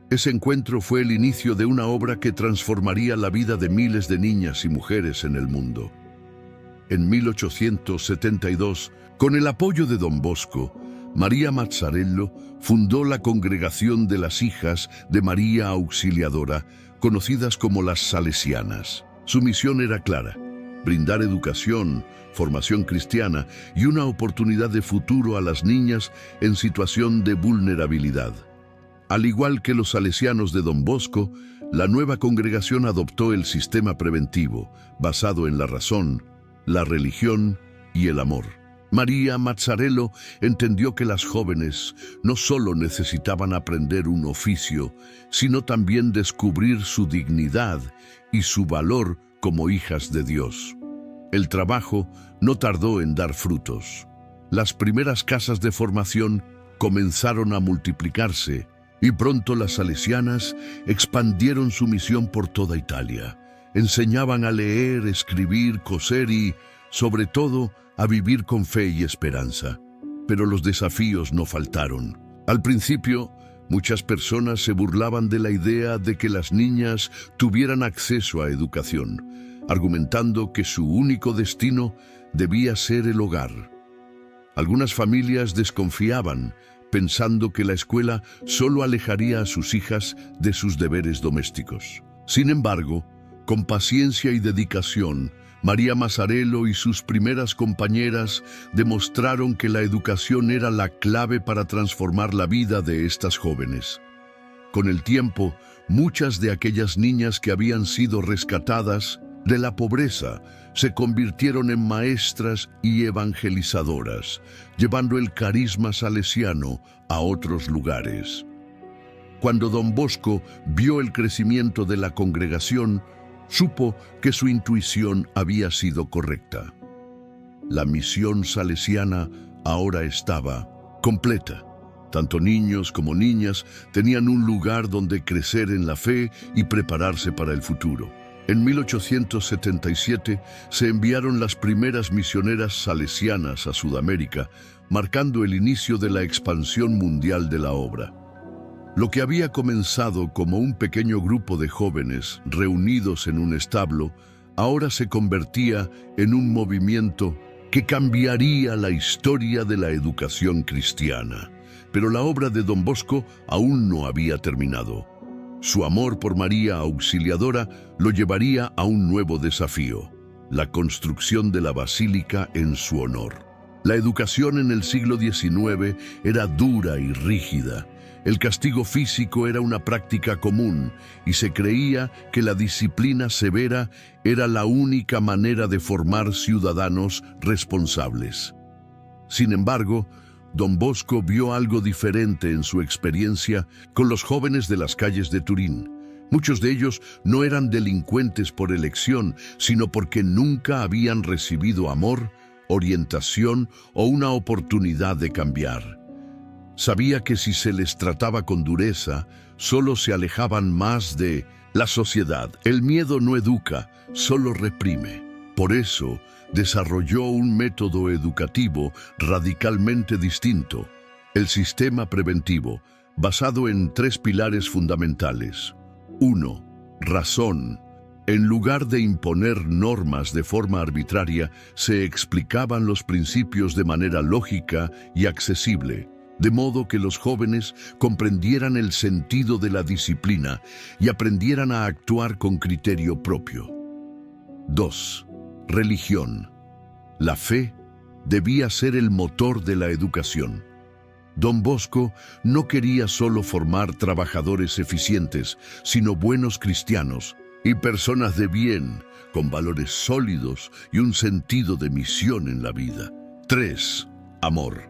Ese encuentro fue el inicio de una obra que transformaría la vida de miles de niñas y mujeres en el mundo. En 1872, con el apoyo de Don Bosco, María Mazzarello fundó la Congregación de las Hijas de María Auxiliadora, conocidas como las Salesianas. Su misión era clara: brindar educación, formación cristiana y una oportunidad de futuro a las niñas en situación de vulnerabilidad. Al igual que los salesianos de Don Bosco, la nueva congregación adoptó el sistema preventivo, basado en la razón, la religión y el amor. María Mazzarello entendió que las jóvenes no solo necesitaban aprender un oficio, sino también descubrir su dignidad y su valor como hijas de Dios. El trabajo no tardó en dar frutos. Las primeras casas de formación comenzaron a multiplicarse y pronto las salesianas expandieron su misión por toda Italia. Enseñaban a leer, escribir, coser y, sobre todo, a vivir con fe y esperanza. Pero los desafíos no faltaron. Al principio, muchas personas se burlaban de la idea de que las niñas tuvieran acceso a educación, argumentando que su único destino debía ser el hogar. Algunas familias desconfiaban, pensando que la escuela solo alejaría a sus hijas de sus deberes domésticos. Sin embargo, con paciencia y dedicación, María Mazzarello y sus primeras compañeras demostraron que la educación era la clave para transformar la vida de estas jóvenes. Con el tiempo, muchas de aquellas niñas que habían sido rescatadas de la pobreza se convirtieron en maestras y evangelizadoras, llevando el carisma salesiano a otros lugares. Cuando Don Bosco vio el crecimiento de la congregación, supo que su intuición había sido correcta. La misión salesiana ahora estaba completa. Tanto niños como niñas tenían un lugar donde crecer en la fe y prepararse para el futuro. En 1877 se enviaron las primeras misioneras salesianas a Sudamérica, marcando el inicio de la expansión mundial de la obra. Lo que había comenzado como un pequeño grupo de jóvenes reunidos en un establo, ahora se convertía en un movimiento que cambiaría la historia de la educación cristiana. Pero la obra de Don Bosco aún no había terminado. Su amor por María Auxiliadora lo llevaría a un nuevo desafío: la construcción de la basílica en su honor. La educación en el siglo XIX era dura y rígida. El castigo físico era una práctica común y se creía que la disciplina severa era la única manera de formar ciudadanos responsables. Sin embargo, Don Bosco vio algo diferente en su experiencia con los jóvenes de las calles de Turín. Muchos de ellos no eran delincuentes por elección, sino porque nunca habían recibido amor, orientación o una oportunidad de cambiar. Sabía que si se les trataba con dureza, solo se alejaban más de la sociedad. El miedo no educa, solo reprime. Por eso, desarrolló un método educativo radicalmente distinto: el sistema preventivo, basado en 3 pilares fundamentales. 1. Razón. En lugar de imponer normas de forma arbitraria, se explicaban los principios de manera lógica y accesible, de modo que los jóvenes comprendieran el sentido de la disciplina y aprendieran a actuar con criterio propio. 2. Religión. La fe debía ser el motor de la educación. Don Bosco no quería solo formar trabajadores eficientes, sino buenos cristianos y personas de bien, con valores sólidos y un sentido de misión en la vida. 3. Amor.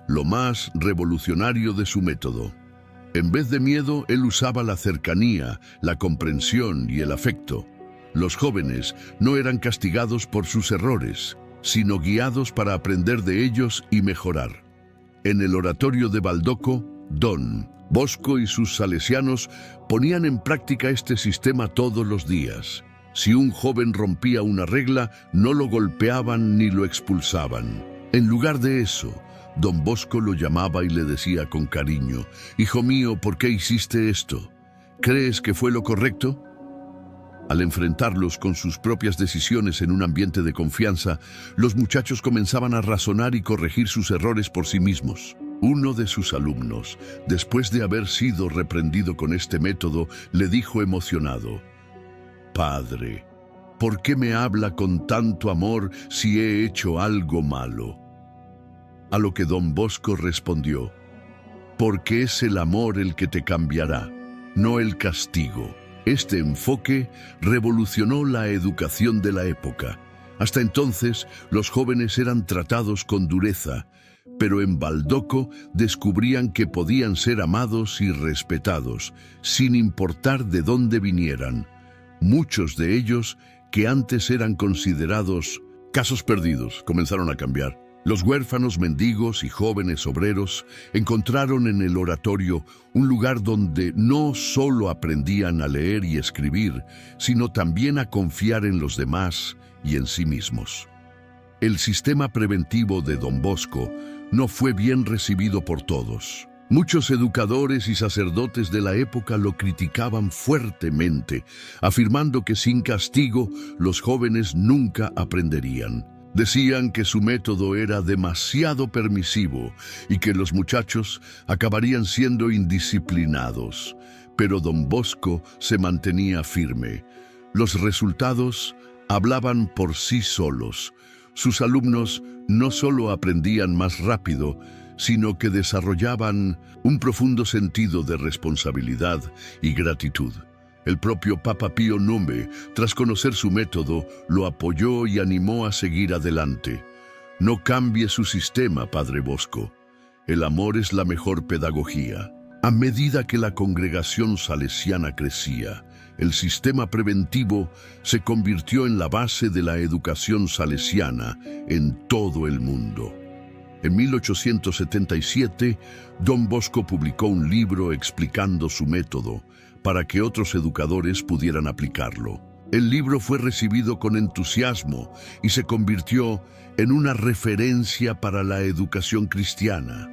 Lo más revolucionario de su método. En vez de miedo, él usaba la cercanía, la comprensión y el afecto. Los jóvenes no eran castigados por sus errores, sino guiados para aprender de ellos y mejorar. En el oratorio de Baldoco, Don Bosco y sus salesianos ponían en práctica este sistema todos los días. Si un joven rompía una regla, no lo golpeaban ni lo expulsaban. En lugar de eso, Don Bosco lo llamaba y le decía con cariño: «Hijo mío, ¿por qué hiciste esto? ¿Crees que fue lo correcto?». Al enfrentarlos con sus propias decisiones en un ambiente de confianza, los muchachos comenzaban a razonar y corregir sus errores por sí mismos. Uno de sus alumnos, después de haber sido reprendido con este método, le dijo emocionado: «Padre, ¿por qué me habla con tanto amor si he hecho algo malo?». A lo que Don Bosco respondió: «Porque es el amor el que te cambiará, no el castigo». Este enfoque revolucionó la educación de la época. Hasta entonces, los jóvenes eran tratados con dureza, pero en Baldoco descubrían que podían ser amados y respetados, sin importar de dónde vinieran. Muchos de ellos, que antes eran considerados casos perdidos, comenzaron a cambiar. Los huérfanos, mendigos y jóvenes obreros encontraron en el oratorio un lugar donde no solo aprendían a leer y escribir, sino también a confiar en los demás y en sí mismos. El sistema preventivo de Don Bosco no fue bien recibido por todos. Muchos educadores y sacerdotes de la época lo criticaban fuertemente, afirmando que sin castigo los jóvenes nunca aprenderían. Decían que su método era demasiado permisivo y que los muchachos acabarían siendo indisciplinados. Pero Don Bosco se mantenía firme. Los resultados hablaban por sí solos. Sus alumnos no solo aprendían más rápido, sino que desarrollaban un profundo sentido de responsabilidad y gratitud. El propio Papa Pío IX, tras conocer su método, lo apoyó y animó a seguir adelante. No cambie su sistema, Padre Bosco. El amor es la mejor pedagogía. A medida que la congregación salesiana crecía, el sistema preventivo se convirtió en la base de la educación salesiana en todo el mundo. En 1877, Don Bosco publicó un libro explicando su método, para que otros educadores pudieran aplicarlo. El libro fue recibido con entusiasmo y se convirtió en una referencia para la educación cristiana.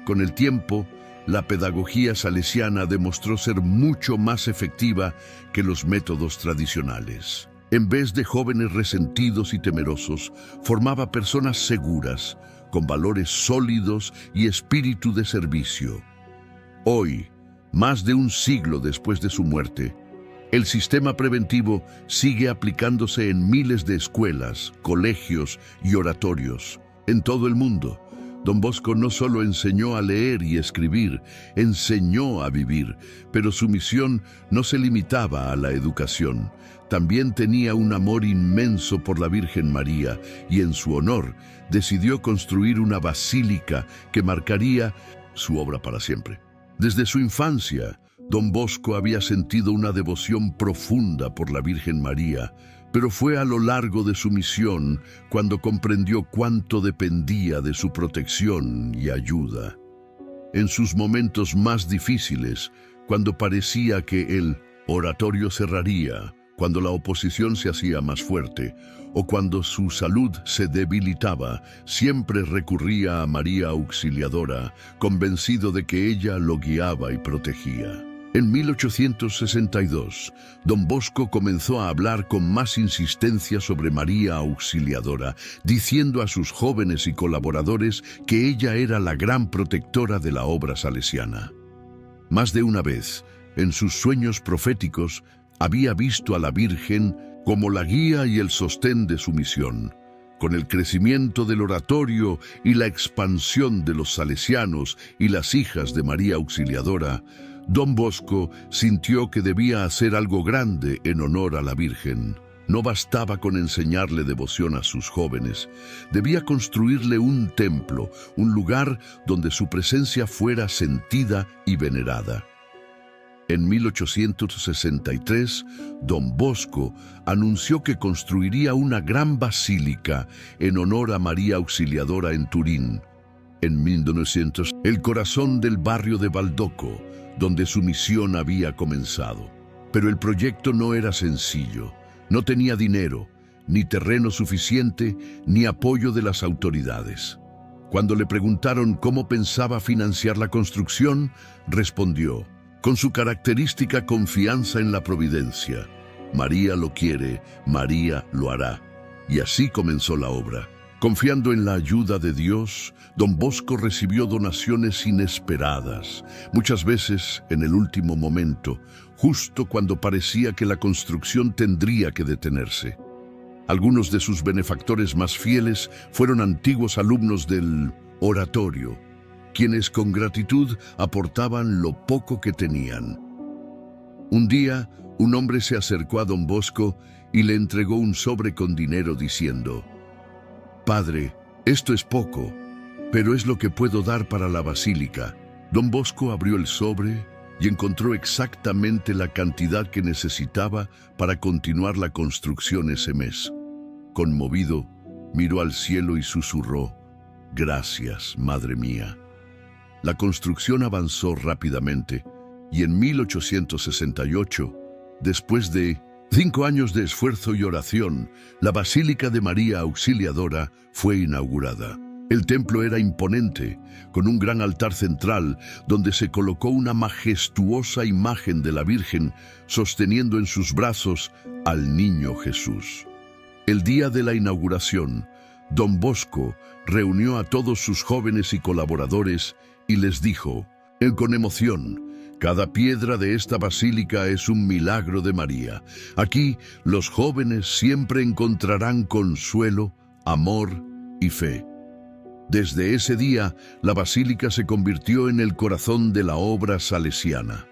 Con el tiempo, la pedagogía salesiana demostró ser mucho más efectiva que los métodos tradicionales. En vez de jóvenes resentidos y temerosos, formaba personas seguras, con valores sólidos y espíritu de servicio. Hoy, más de un siglo después de su muerte, el sistema preventivo sigue aplicándose en miles de escuelas, colegios y oratorios en todo el mundo. Don Bosco no solo enseñó a leer y escribir, enseñó a vivir, pero su misión no se limitaba a la educación. También tenía un amor inmenso por la Virgen María y en su honor decidió construir una basílica que marcaría su obra para siempre. Desde su infancia, Don Bosco había sentido una devoción profunda por la Virgen María, pero fue a lo largo de su misión cuando comprendió cuánto dependía de su protección y ayuda. En sus momentos más difíciles, cuando parecía que el oratorio cerraría, cuando la oposición se hacía más fuerte, o cuando su salud se debilitaba, siempre recurría a María Auxiliadora, convencido de que ella lo guiaba y protegía. En 1862, Don Bosco comenzó a hablar con más insistencia sobre María Auxiliadora, diciendo a sus jóvenes y colaboradores que ella era la gran protectora de la obra salesiana. Más de una vez, en sus sueños proféticos, había visto a la Virgen como la guía y el sostén de su misión. Con el crecimiento del oratorio y la expansión de los salesianos y las hijas de María Auxiliadora, Don Bosco sintió que debía hacer algo grande en honor a la Virgen. No bastaba con enseñarle devoción a sus jóvenes, debía construirle un templo, un lugar donde su presencia fuera sentida y venerada. En 1863, Don Bosco anunció que construiría una gran basílica en honor a María Auxiliadora en Turín. En 1900, el corazón del barrio de Baldocco, donde su misión había comenzado. Pero el proyecto no era sencillo. No tenía dinero, ni terreno suficiente, ni apoyo de las autoridades. Cuando le preguntaron cómo pensaba financiar la construcción, respondió: con su característica confianza en la providencia. María lo quiere, María lo hará. Y así comenzó la obra. Confiando en la ayuda de Dios, Don Bosco recibió donaciones inesperadas, muchas veces en el último momento, justo cuando parecía que la construcción tendría que detenerse. Algunos de sus benefactores más fieles fueron antiguos alumnos del oratorio, quienes con gratitud aportaban lo poco que tenían. Un día, un hombre se acercó a Don Bosco y le entregó un sobre con dinero diciendo: «Padre, esto es poco, pero es lo que puedo dar para la basílica». Don Bosco abrió el sobre y encontró exactamente la cantidad que necesitaba para continuar la construcción ese mes. Conmovido, miró al cielo y susurró: Gracias, madre mía. La construcción avanzó rápidamente y en 1868, después de 5 años de esfuerzo y oración, la Basílica de María Auxiliadora fue inaugurada. El templo era imponente, con un gran altar central donde se colocó una majestuosa imagen de la Virgen sosteniendo en sus brazos al niño Jesús. El día de la inauguración, Don Bosco reunió a todos sus jóvenes y colaboradores y les dijo, con emoción: cada piedra de esta basílica es un milagro de María. Aquí los jóvenes siempre encontrarán consuelo, amor y fe. Desde ese día, la basílica se convirtió en el corazón de la obra salesiana.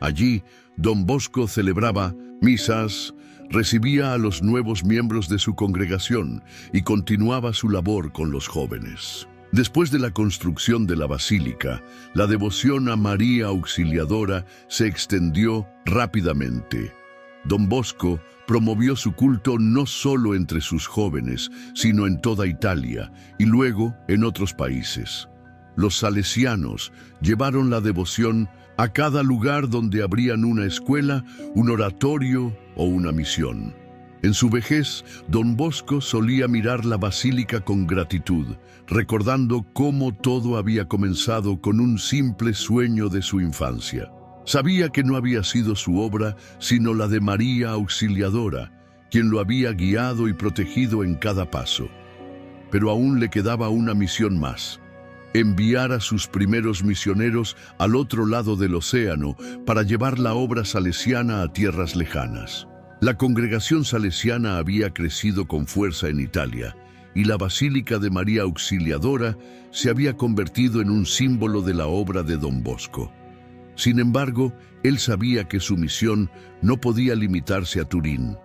Allí, Don Bosco celebraba misas, recibía a los nuevos miembros de su congregación y continuaba su labor con los jóvenes. Después de la construcción de la basílica, la devoción a María Auxiliadora se extendió rápidamente. Don Bosco promovió su culto no solo entre sus jóvenes, sino en toda Italia y luego en otros países. Los salesianos llevaron la devoción a cada lugar donde abrían una escuela, un oratorio o una misión. En su vejez, Don Bosco solía mirar la basílica con gratitud, recordando cómo todo había comenzado con un simple sueño de su infancia. Sabía que no había sido su obra, sino la de María Auxiliadora, quien lo había guiado y protegido en cada paso. Pero aún le quedaba una misión más: enviar a sus primeros misioneros al otro lado del océano para llevar la obra salesiana a tierras lejanas. La congregación salesiana había crecido con fuerza en Italia, y la Basílica de María Auxiliadora se había convertido en un símbolo de la obra de Don Bosco. Sin embargo, él sabía que su misión no podía limitarse a Turín.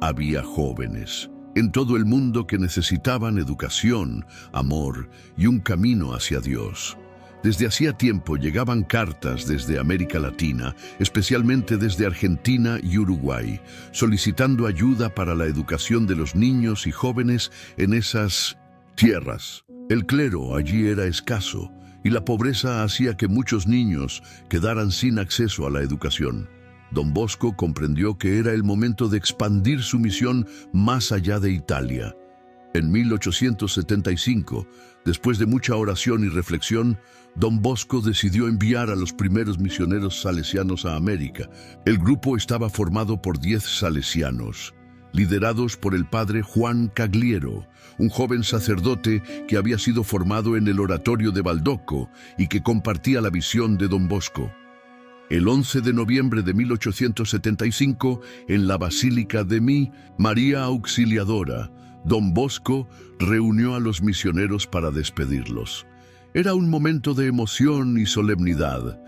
Había jóvenes en todo el mundo que necesitaban educación, amor y un camino hacia Dios. Desde hacía tiempo llegaban cartas desde América Latina, especialmente desde Argentina y Uruguay, solicitando ayuda para la educación de los niños y jóvenes en esas tierras. El clero allí era escaso, y la pobreza hacía que muchos niños quedaran sin acceso a la educación. Don Bosco comprendió que era el momento de expandir su misión más allá de Italia. En 1875, después de mucha oración y reflexión, Don Bosco decidió enviar a los primeros misioneros salesianos a América. El grupo estaba formado por 10 salesianos, liderados por el padre Juan Cagliero, un joven sacerdote que había sido formado en el oratorio de Baldocco y que compartía la visión de Don Bosco. El 11 de noviembre de 1875, en la Basílica de María Auxiliadora, Don Bosco reunió a los misioneros para despedirlos. Era un momento de emoción y solemnidad,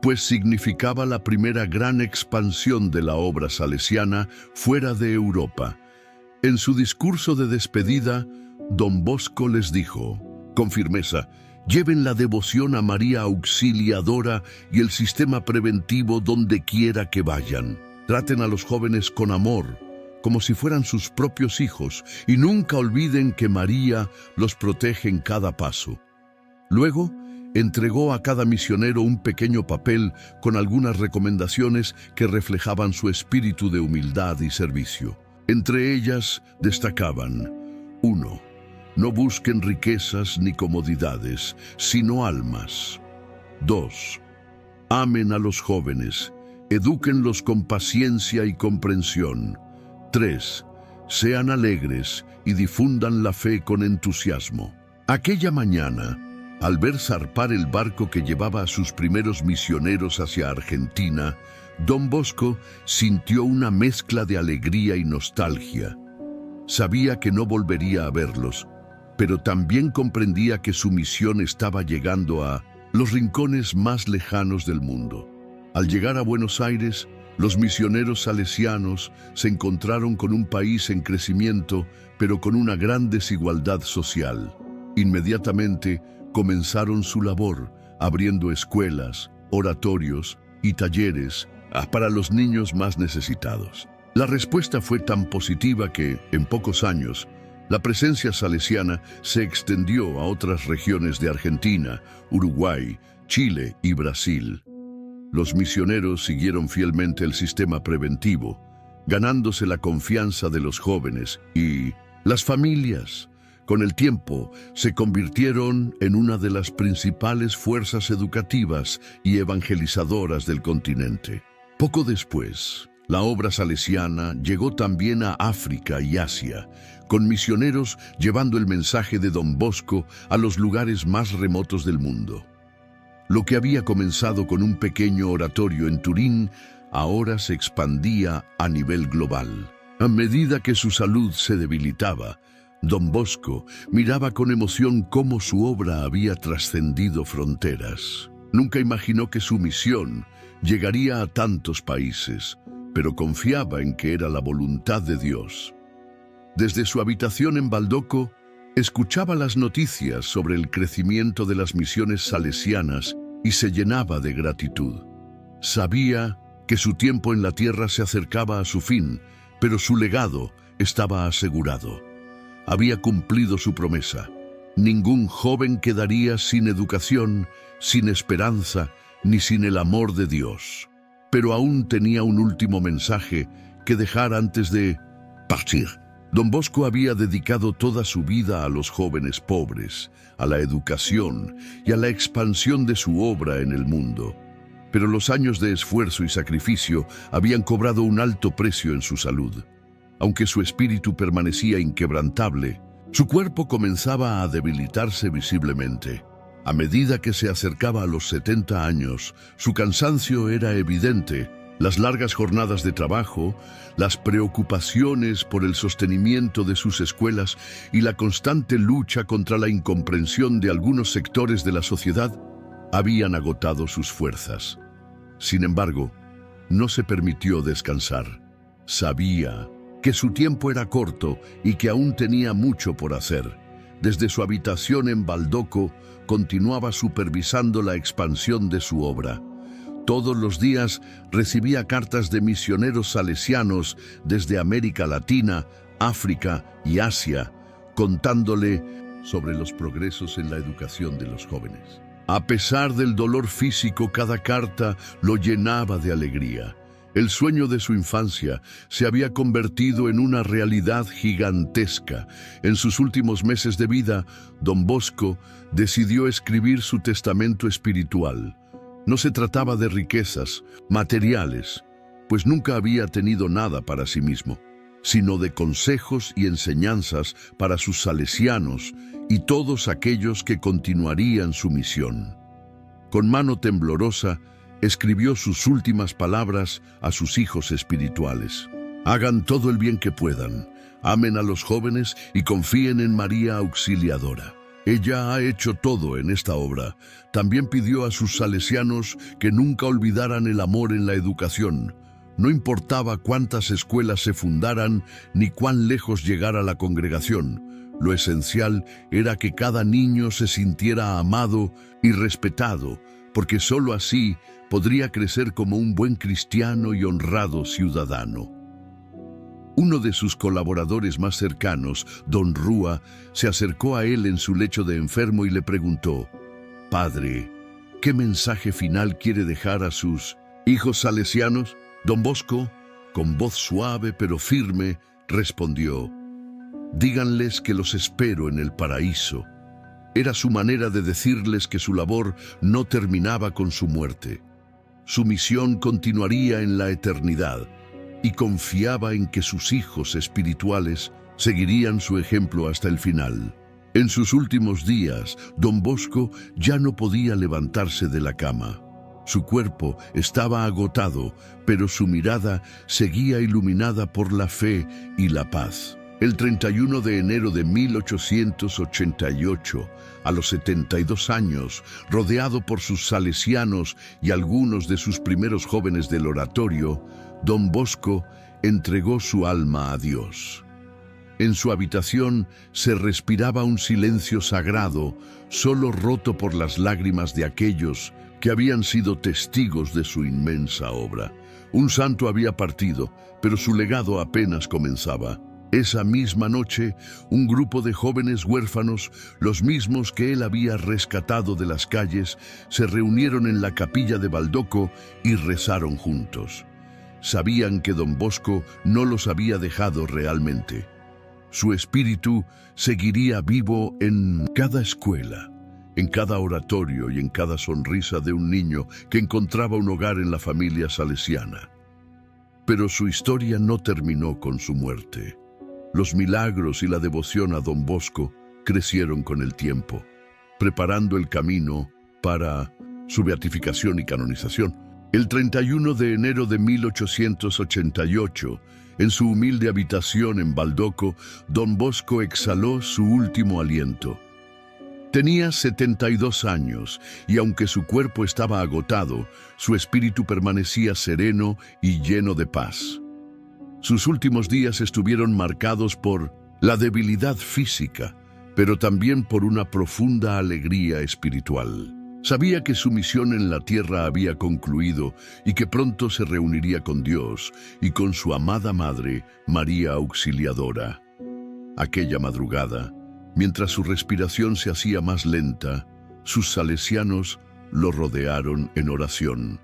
pues significaba la primera gran expansión de la obra salesiana fuera de Europa. En su discurso de despedida, Don Bosco les dijo, con firmeza: lleven la devoción a María Auxiliadora y el sistema preventivo donde quiera que vayan. Traten a los jóvenes con amor, como si fueran sus propios hijos, y nunca olviden que María los protege en cada paso. Luego, entregó a cada misionero un pequeño papel con algunas recomendaciones que reflejaban su espíritu de humildad y servicio. Entre ellas destacaban: 1. No busquen riquezas ni comodidades, sino almas. 2. Amen a los jóvenes, edúquenlos con paciencia y comprensión. 3. Sean alegres y difundan la fe con entusiasmo. Aquella mañana, al ver zarpar el barco que llevaba a sus primeros misioneros hacia Argentina, Don Bosco sintió una mezcla de alegría y nostalgia. Sabía que no volvería a verlos, pero también comprendía que su misión estaba llegando a los rincones más lejanos del mundo. Al llegar a Buenos Aires, los misioneros salesianos se encontraron con un país en crecimiento, pero con una gran desigualdad social. Inmediatamente comenzaron su labor, abriendo escuelas, oratorios y talleres para los niños más necesitados. La respuesta fue tan positiva que, en pocos años, La presencia salesiana se extendió a otras regiones de Argentina, Uruguay, Chile y Brasil. Los misioneros siguieron fielmente el sistema preventivo, ganándose la confianza de los jóvenes y las familias. Con el tiempo, se convirtieron en una de las principales fuerzas educativas y evangelizadoras del continente. Poco después, la obra salesiana llegó también a África y Asia, con misioneros llevando el mensaje de Don Bosco a los lugares más remotos del mundo. Lo que había comenzado con un pequeño oratorio en Turín, ahora se expandía a nivel global. A medida que su salud se debilitaba, Don Bosco miraba con emoción cómo su obra había trascendido fronteras. Nunca imaginó que su misión llegaría a tantos países, pero confiaba en que era la voluntad de Dios. Desde su habitación en Baldoco, escuchaba las noticias sobre el crecimiento de las misiones salesianas y se llenaba de gratitud. Sabía que su tiempo en la tierra se acercaba a su fin, pero su legado estaba asegurado. Había cumplido su promesa. Ningún joven quedaría sin educación, sin esperanza, ni sin el amor de Dios. Pero aún tenía un último mensaje que dejar antes de partir. Don Bosco había dedicado toda su vida a los jóvenes pobres, a la educación y a la expansión de su obra en el mundo. Pero los años de esfuerzo y sacrificio habían cobrado un alto precio en su salud. Aunque su espíritu permanecía inquebrantable, su cuerpo comenzaba a debilitarse visiblemente. A medida que se acercaba a los 70 años, su cansancio era evidente. Las largas jornadas de trabajo, las preocupaciones por el sostenimiento de sus escuelas y la constante lucha contra la incomprensión de algunos sectores de la sociedad habían agotado sus fuerzas. Sin embargo, no se permitió descansar. Sabía que su tiempo era corto y que aún tenía mucho por hacer. Desde su habitación en Baldoco, continuaba supervisando la expansión de su obra. Todos los días recibía cartas de misioneros salesianos desde América Latina, África y Asia, contándole sobre los progresos en la educación de los jóvenes. A pesar del dolor físico, cada carta lo llenaba de alegría. El sueño de su infancia se había convertido en una realidad gigantesca. En sus últimos meses de vida, Don Bosco decidió escribir su testamento espiritual. No se trataba de riquezas materiales, pues nunca había tenido nada para sí mismo, sino de consejos y enseñanzas para sus salesianos y todos aquellos que continuarían su misión. Con mano temblorosa, escribió sus últimas palabras a sus hijos espirituales. Hagan todo el bien que puedan, amen a los jóvenes y confíen en María Auxiliadora. Ella ha hecho todo en esta obra. También pidió a sus salesianos que nunca olvidaran el amor en la educación. No importaba cuántas escuelas se fundaran ni cuán lejos llegara la congregación. Lo esencial era que cada niño se sintiera amado y respetado, porque sólo así podría crecer como un buen cristiano y honrado ciudadano. Uno de sus colaboradores más cercanos, Don Rúa, se acercó a él en su lecho de enfermo y le preguntó: «Padre, ¿qué mensaje final quiere dejar a sus hijos salesianos?» Don Bosco, con voz suave pero firme, respondió: «Díganles que los espero en el paraíso». Era su manera de decirles que su labor no terminaba con su muerte. Su misión continuaría en la eternidad, y confiaba en que sus hijos espirituales seguirían su ejemplo hasta el final. En sus últimos días, Don Bosco ya no podía levantarse de la cama. Su cuerpo estaba agotado, pero su mirada seguía iluminada por la fe y la paz. El 31 de enero de 1888, a los 72 años, rodeado por sus salesianos y algunos de sus primeros jóvenes del oratorio, Don Bosco entregó su alma a Dios. En su habitación se respiraba un silencio sagrado, solo roto por las lágrimas de aquellos que habían sido testigos de su inmensa obra. Un santo había partido, pero su legado apenas comenzaba. Esa misma noche, un grupo de jóvenes huérfanos, los mismos que él había rescatado de las calles, se reunieron en la capilla de Baldoco y rezaron juntos. Sabían que Don Bosco no los había dejado realmente. Su espíritu seguiría vivo en cada escuela, en cada oratorio y en cada sonrisa de un niño que encontraba un hogar en la familia salesiana. Pero su historia no terminó con su muerte. Los milagros y la devoción a Don Bosco crecieron con el tiempo, preparando el camino para su beatificación y canonización. El 31 de enero de 1888, en su humilde habitación en Baldoco, Don Bosco exhaló su último aliento. Tenía 72 años y aunque su cuerpo estaba agotado, su espíritu permanecía sereno y lleno de paz. Sus últimos días estuvieron marcados por la debilidad física, pero también por una profunda alegría espiritual. Sabía que su misión en la tierra había concluido y que pronto se reuniría con Dios y con su amada madre, María Auxiliadora. Aquella madrugada, mientras su respiración se hacía más lenta, sus salesianos lo rodearon en oración.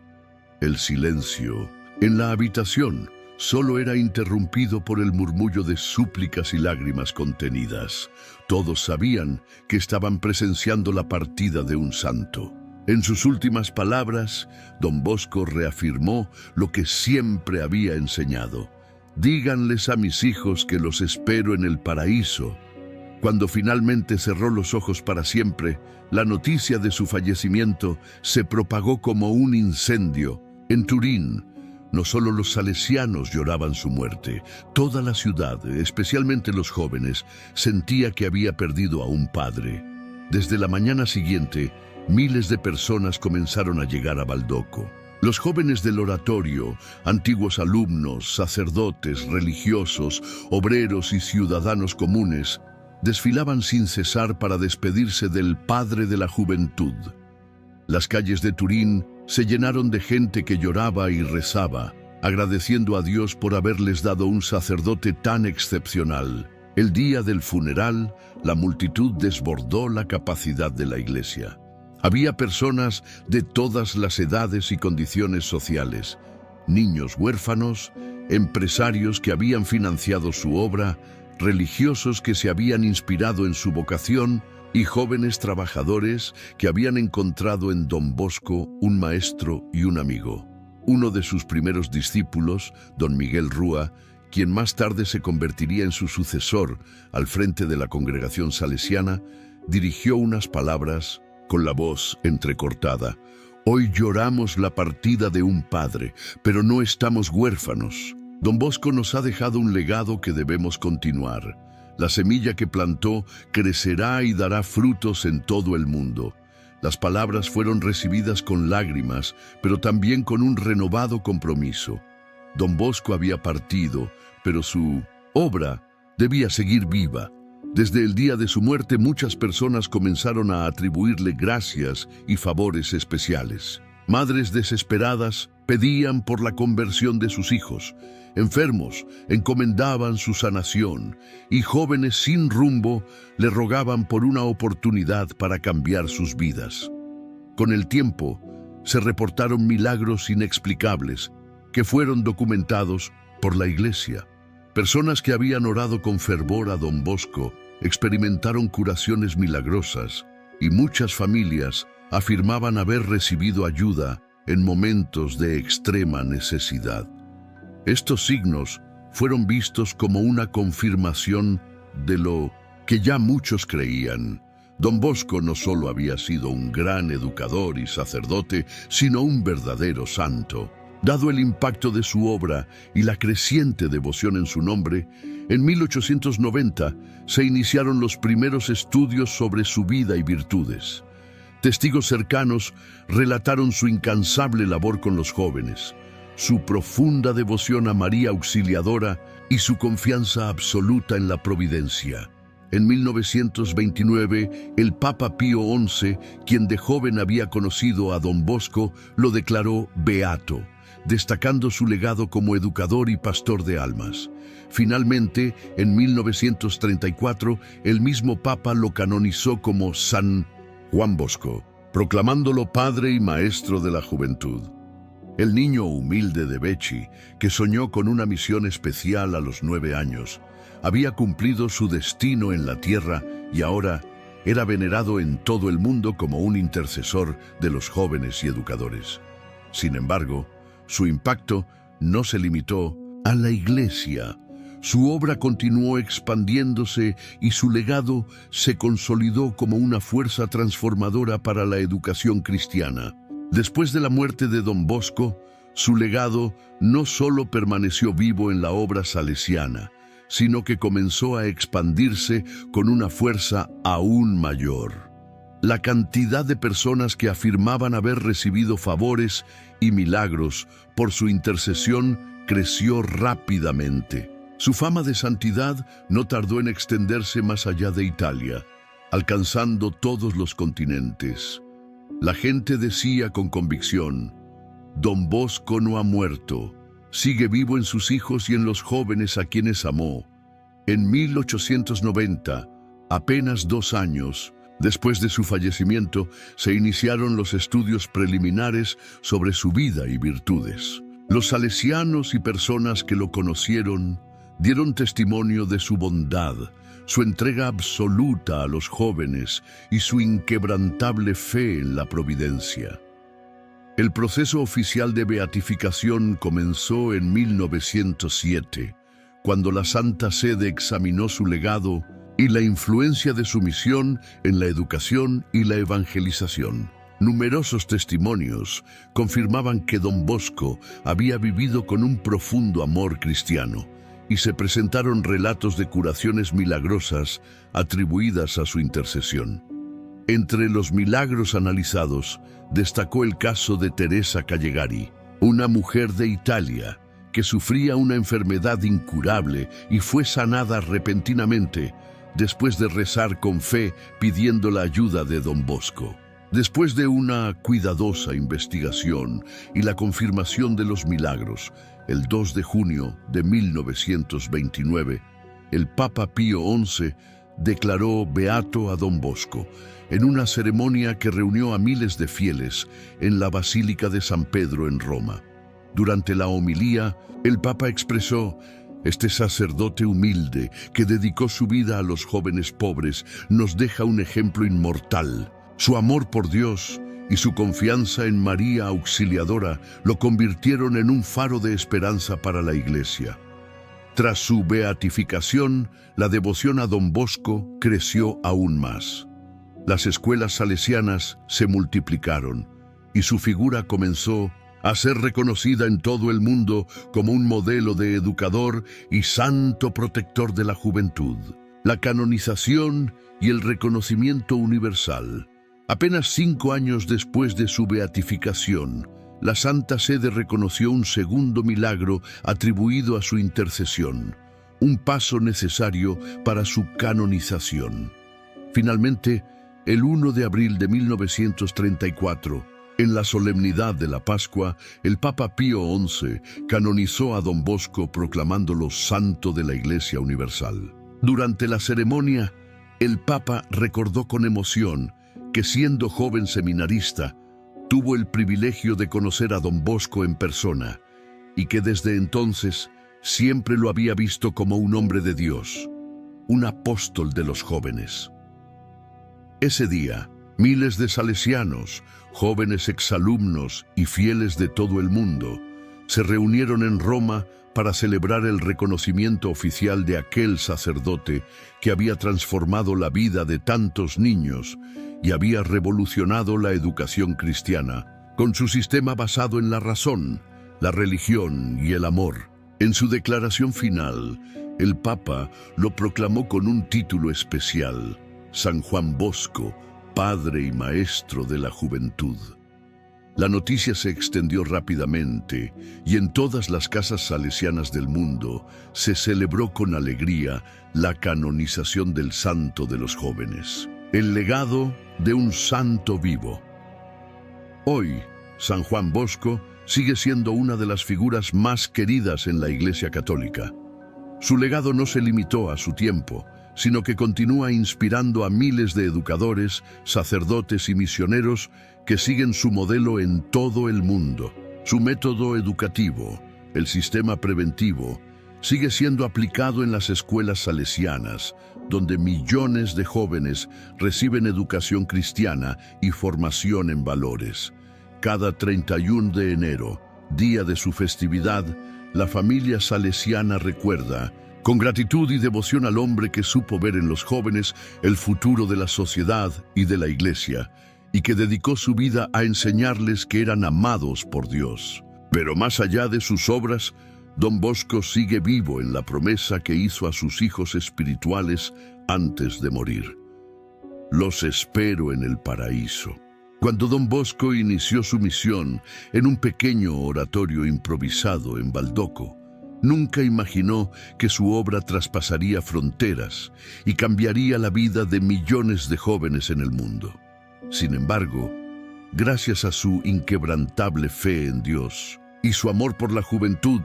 El silencio en la habitación solo era interrumpido por el murmullo de súplicas y lágrimas contenidas. Todos sabían que estaban presenciando la partida de un santo. En sus últimas palabras, Don Bosco reafirmó lo que siempre había enseñado. «Díganles a mis hijos que los espero en el paraíso». Cuando finalmente cerró los ojos para siempre, la noticia de su fallecimiento se propagó como un incendio. En Turín, no solo los salesianos lloraban su muerte, toda la ciudad, especialmente los jóvenes, sentía que había perdido a un padre. Desde la mañana siguiente, miles de personas comenzaron a llegar a Baldoco. Los jóvenes del oratorio, antiguos alumnos, sacerdotes, religiosos, obreros y ciudadanos comunes, desfilaban sin cesar para despedirse del padre de la juventud. Las calles de Turín se llenaron de gente que lloraba y rezaba, agradeciendo a Dios por haberles dado un sacerdote tan excepcional. El día del funeral, la multitud desbordó la capacidad de la iglesia. Había personas de todas las edades y condiciones sociales, niños huérfanos, empresarios que habían financiado su obra, religiosos que se habían inspirado en su vocación y jóvenes trabajadores que habían encontrado en Don Bosco un maestro y un amigo. Uno de sus primeros discípulos, Don Miguel Rúa, quien más tarde se convertiría en su sucesor al frente de la congregación salesiana, dirigió unas palabras con la voz entrecortada. «Hoy lloramos la partida de un padre, pero no estamos huérfanos. Don Bosco nos ha dejado un legado que debemos continuar. La semilla que plantó crecerá y dará frutos en todo el mundo». Las palabras fueron recibidas con lágrimas, pero también con un renovado compromiso. Don Bosco había partido, pero su obra debía seguir viva. Desde el día de su muerte, muchas personas comenzaron a atribuirle gracias y favores especiales. Madres desesperadas pedían por la conversión de sus hijos. Enfermos encomendaban su sanación y jóvenes sin rumbo le rogaban por una oportunidad para cambiar sus vidas. Con el tiempo, se reportaron milagros inexplicables que fueron documentados por la Iglesia. Personas que habían orado con fervor a Don Bosco experimentaron curaciones milagrosas y muchas familias afirmaban haber recibido ayuda en momentos de extrema necesidad. Estos signos fueron vistos como una confirmación de lo que ya muchos creían. Don Bosco no solo había sido un gran educador y sacerdote, sino un verdadero santo. Dado el impacto de su obra y la creciente devoción en su nombre, en 1890 se iniciaron los primeros estudios sobre su vida y virtudes. Testigos cercanos relataron su incansable labor con los jóvenes, su profunda devoción a María Auxiliadora y su confianza absoluta en la providencia. En 1929, el Papa Pío XI, quien de joven había conocido a Don Bosco, lo declaró beato. destacando su legado como educador y pastor de almas. Finalmente, en 1934, el mismo Papa lo canonizó como San Juan Bosco, proclamándolo padre y maestro de la juventud. El niño humilde de Becchi, que soñó con una misión especial a los 9 años, había cumplido su destino en la tierra y ahora era venerado en todo el mundo como un intercesor de los jóvenes y educadores. Sin embargo, su impacto no se limitó a la Iglesia. Su obra continuó expandiéndose y su legado se consolidó como una fuerza transformadora para la educación cristiana. Después de la muerte de Don Bosco, su legado no solo permaneció vivo en la obra salesiana, sino que comenzó a expandirse con una fuerza aún mayor. La cantidad de personas que afirmaban haber recibido favores y milagros por su intercesión creció rápidamente. Su fama de santidad no tardó en extenderse más allá de Italia, alcanzando todos los continentes. La gente decía con convicción: Don Bosco no ha muerto, sigue vivo en sus hijos y en los jóvenes a quienes amó. En 1890, apenas 2 años después de su fallecimiento, se iniciaron los estudios preliminares sobre su vida y virtudes. Los salesianos y personas que lo conocieron dieron testimonio de su bondad, su entrega absoluta a los jóvenes y su inquebrantable fe en la providencia. El proceso oficial de beatificación comenzó en 1907, cuando la Santa Sede examinó su legado y la influencia de su misión en la educación y la evangelización. Numerosos testimonios confirmaban que Don Bosco había vivido con un profundo amor cristiano, y se presentaron relatos de curaciones milagrosas atribuidas a su intercesión. Entre los milagros analizados, destacó el caso de Teresa Callegari, una mujer de Italia que sufría una enfermedad incurable y fue sanada repentinamente después de rezar con fe pidiendo la ayuda de Don Bosco. Después de una cuidadosa investigación y la confirmación de los milagros, el 2 de junio de 1929, el Papa Pío XI declaró beato a Don Bosco en una ceremonia que reunió a miles de fieles en la Basílica de San Pedro en Roma. Durante la homilía, el Papa expresó: este sacerdote humilde que dedicó su vida a los jóvenes pobres nos deja un ejemplo inmortal. Su amor por Dios y su confianza en María Auxiliadora lo convirtieron en un faro de esperanza para la Iglesia. Tras su beatificación, la devoción a Don Bosco creció aún más. Las escuelas salesianas se multiplicaron y su figura comenzó a ser reconocida en todo el mundo como un modelo de educador y santo protector de la juventud. La canonización y el reconocimiento universal. Apenas 5 años después de su beatificación, la Santa Sede reconoció un segundo milagro atribuido a su intercesión, un paso necesario para su canonización. Finalmente, el 1 de abril de 1934, en la solemnidad de la Pascua, el Papa Pío XI canonizó a Don Bosco proclamándolo santo de la Iglesia Universal. Durante la ceremonia, el Papa recordó con emoción que siendo joven seminarista, tuvo el privilegio de conocer a Don Bosco en persona y que desde entonces siempre lo había visto como un hombre de Dios, un apóstol de los jóvenes. Ese día, miles de salesianos, jóvenes exalumnos y fieles de todo el mundo se reunieron en Roma para celebrar el reconocimiento oficial de aquel sacerdote que había transformado la vida de tantos niños y había revolucionado la educación cristiana con su sistema basado en la razón, la religión y el amor. En su declaración final, el Papa lo proclamó con un título especial: San Juan Bosco, padre y maestro de la juventud. La noticia se extendió rápidamente y en todas las casas salesianas del mundo se celebró con alegría la canonización del santo de los jóvenes, el legado de un santo vivo. Hoy, San Juan Bosco sigue siendo una de las figuras más queridas en la Iglesia Católica. Su legado no se limitó a su tiempo, sino que continúa inspirando a miles de educadores, sacerdotes y misioneros que siguen su modelo en todo el mundo. Su método educativo, el sistema preventivo, sigue siendo aplicado en las escuelas salesianas, donde millones de jóvenes reciben educación cristiana y formación en valores. Cada 31 de enero, día de su festividad, la familia salesiana recuerda, con gratitud y devoción al hombre que supo ver en los jóvenes el futuro de la sociedad y de la Iglesia, y que dedicó su vida a enseñarles que eran amados por Dios. Pero más allá de sus obras, Don Bosco sigue vivo en la promesa que hizo a sus hijos espirituales antes de morir. Los espero en el paraíso. Cuando Don Bosco inició su misión en un pequeño oratorio improvisado en Baldoco, nunca imaginó que su obra traspasaría fronteras y cambiaría la vida de millones de jóvenes en el mundo. Sin embargo, gracias a su inquebrantable fe en Dios y su amor por la juventud,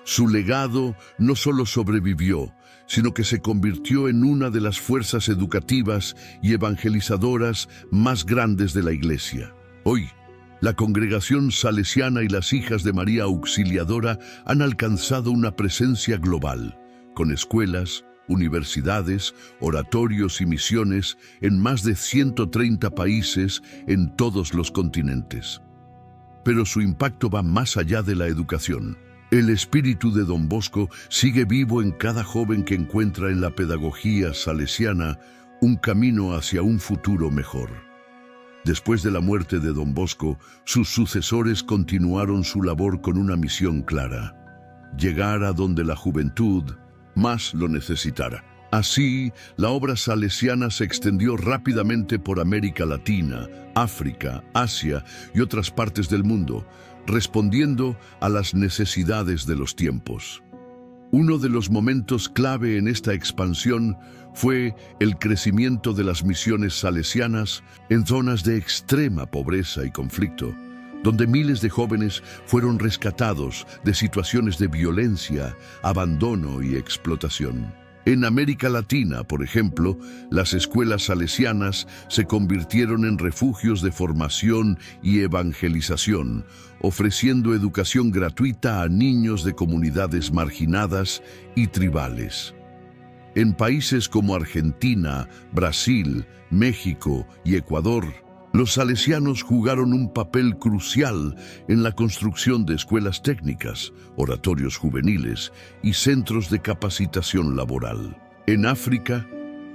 su legado no solo sobrevivió, sino que se convirtió en una de las fuerzas educativas y evangelizadoras más grandes de la Iglesia. Hoy, la Congregación Salesiana y las Hijas de María Auxiliadora han alcanzado una presencia global, con escuelas, universidades, oratorios y misiones en más de 130 países en todos los continentes. Pero su impacto va más allá de la educación. El espíritu de Don Bosco sigue vivo en cada joven que encuentra en la pedagogía salesiana un camino hacia un futuro mejor. Después de la muerte de Don Bosco, sus sucesores continuaron su labor con una misión clara: llegar a donde la juventud más lo necesitara. Así, la obra salesiana se extendió rápidamente por América Latina, África, Asia y otras partes del mundo, respondiendo a las necesidades de los tiempos. Uno de los momentos clave en esta expansión fue el crecimiento de las misiones salesianas en zonas de extrema pobreza y conflicto, donde miles de jóvenes fueron rescatados de situaciones de violencia, abandono y explotación. En América Latina, por ejemplo, las escuelas salesianas se convirtieron en refugios de formación y evangelización, ofreciendo educación gratuita a niños de comunidades marginadas y tribales. En países como Argentina, Brasil, México y Ecuador, los salesianos jugaron un papel crucial en la construcción de escuelas técnicas, oratorios juveniles y centros de capacitación laboral. En África,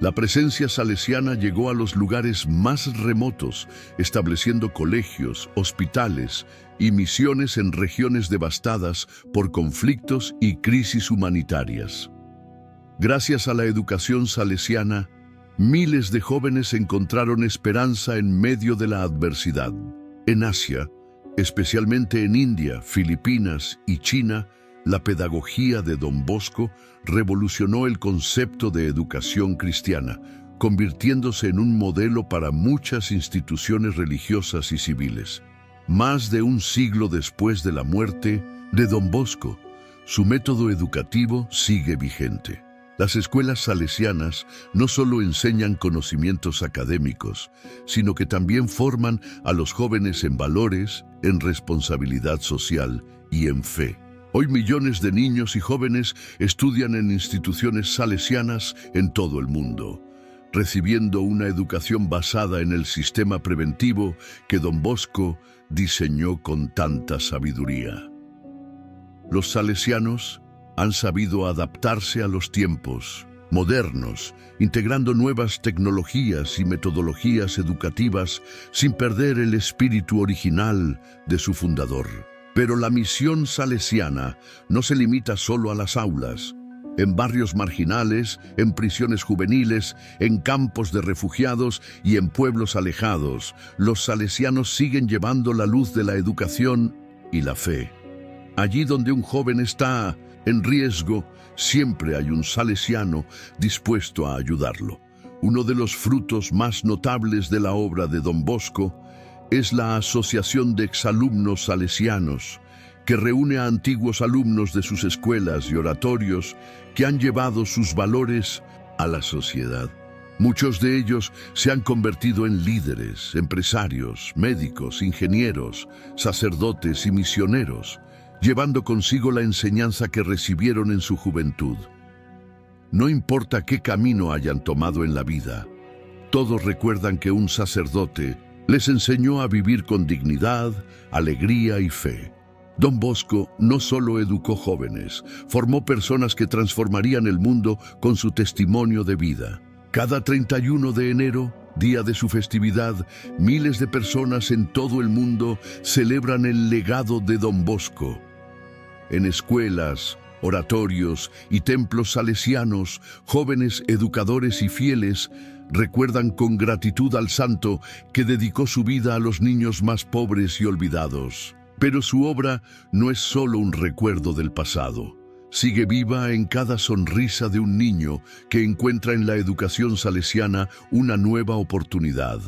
la presencia salesiana llegó a los lugares más remotos, estableciendo colegios, hospitales y misiones en regiones devastadas por conflictos y crisis humanitarias. Gracias a la educación salesiana, miles de jóvenes encontraron esperanza en medio de la adversidad. En Asia, especialmente en India, Filipinas y China, la pedagogía de Don Bosco revolucionó el concepto de educación cristiana, convirtiéndose en un modelo para muchas instituciones religiosas y civiles. Más de un siglo después de la muerte de Don Bosco, su método educativo sigue vigente. Las escuelas salesianas no solo enseñan conocimientos académicos, sino que también forman a los jóvenes en valores, en responsabilidad social y en fe. Hoy millones de niños y jóvenes estudian en instituciones salesianas en todo el mundo, recibiendo una educación basada en el sistema preventivo que Don Bosco diseñó con tanta sabiduría. Los salesianos han sabido adaptarse a los tiempos modernos, integrando nuevas tecnologías y metodologías educativas sin perder el espíritu original de su fundador. Pero la misión salesiana no se limita solo a las aulas. En barrios marginales, en prisiones juveniles, en campos de refugiados y en pueblos alejados, los salesianos siguen llevando la luz de la educación y la fe. Allí donde un joven está en riesgo, siempre hay un salesiano dispuesto a ayudarlo. Uno de los frutos más notables de la obra de Don Bosco es la Asociación de Exalumnos Salesianos, que reúne a antiguos alumnos de sus escuelas y oratorios que han llevado sus valores a la sociedad. Muchos de ellos se han convertido en líderes, empresarios, médicos, ingenieros, sacerdotes y misioneros, llevando consigo la enseñanza que recibieron en su juventud. No importa qué camino hayan tomado en la vida, todos recuerdan que un sacerdote les enseñó a vivir con dignidad, alegría y fe. Don Bosco no solo educó jóvenes, formó personas que transformarían el mundo con su testimonio de vida. Cada 31 de enero, día de su festividad, miles de personas en todo el mundo celebran el legado de Don Bosco. En escuelas, oratorios y templos salesianos, jóvenes educadores y fieles recuerdan con gratitud al santo que dedicó su vida a los niños más pobres y olvidados. Pero su obra no es solo un recuerdo del pasado. Sigue viva en cada sonrisa de un niño que encuentra en la educación salesiana una nueva oportunidad,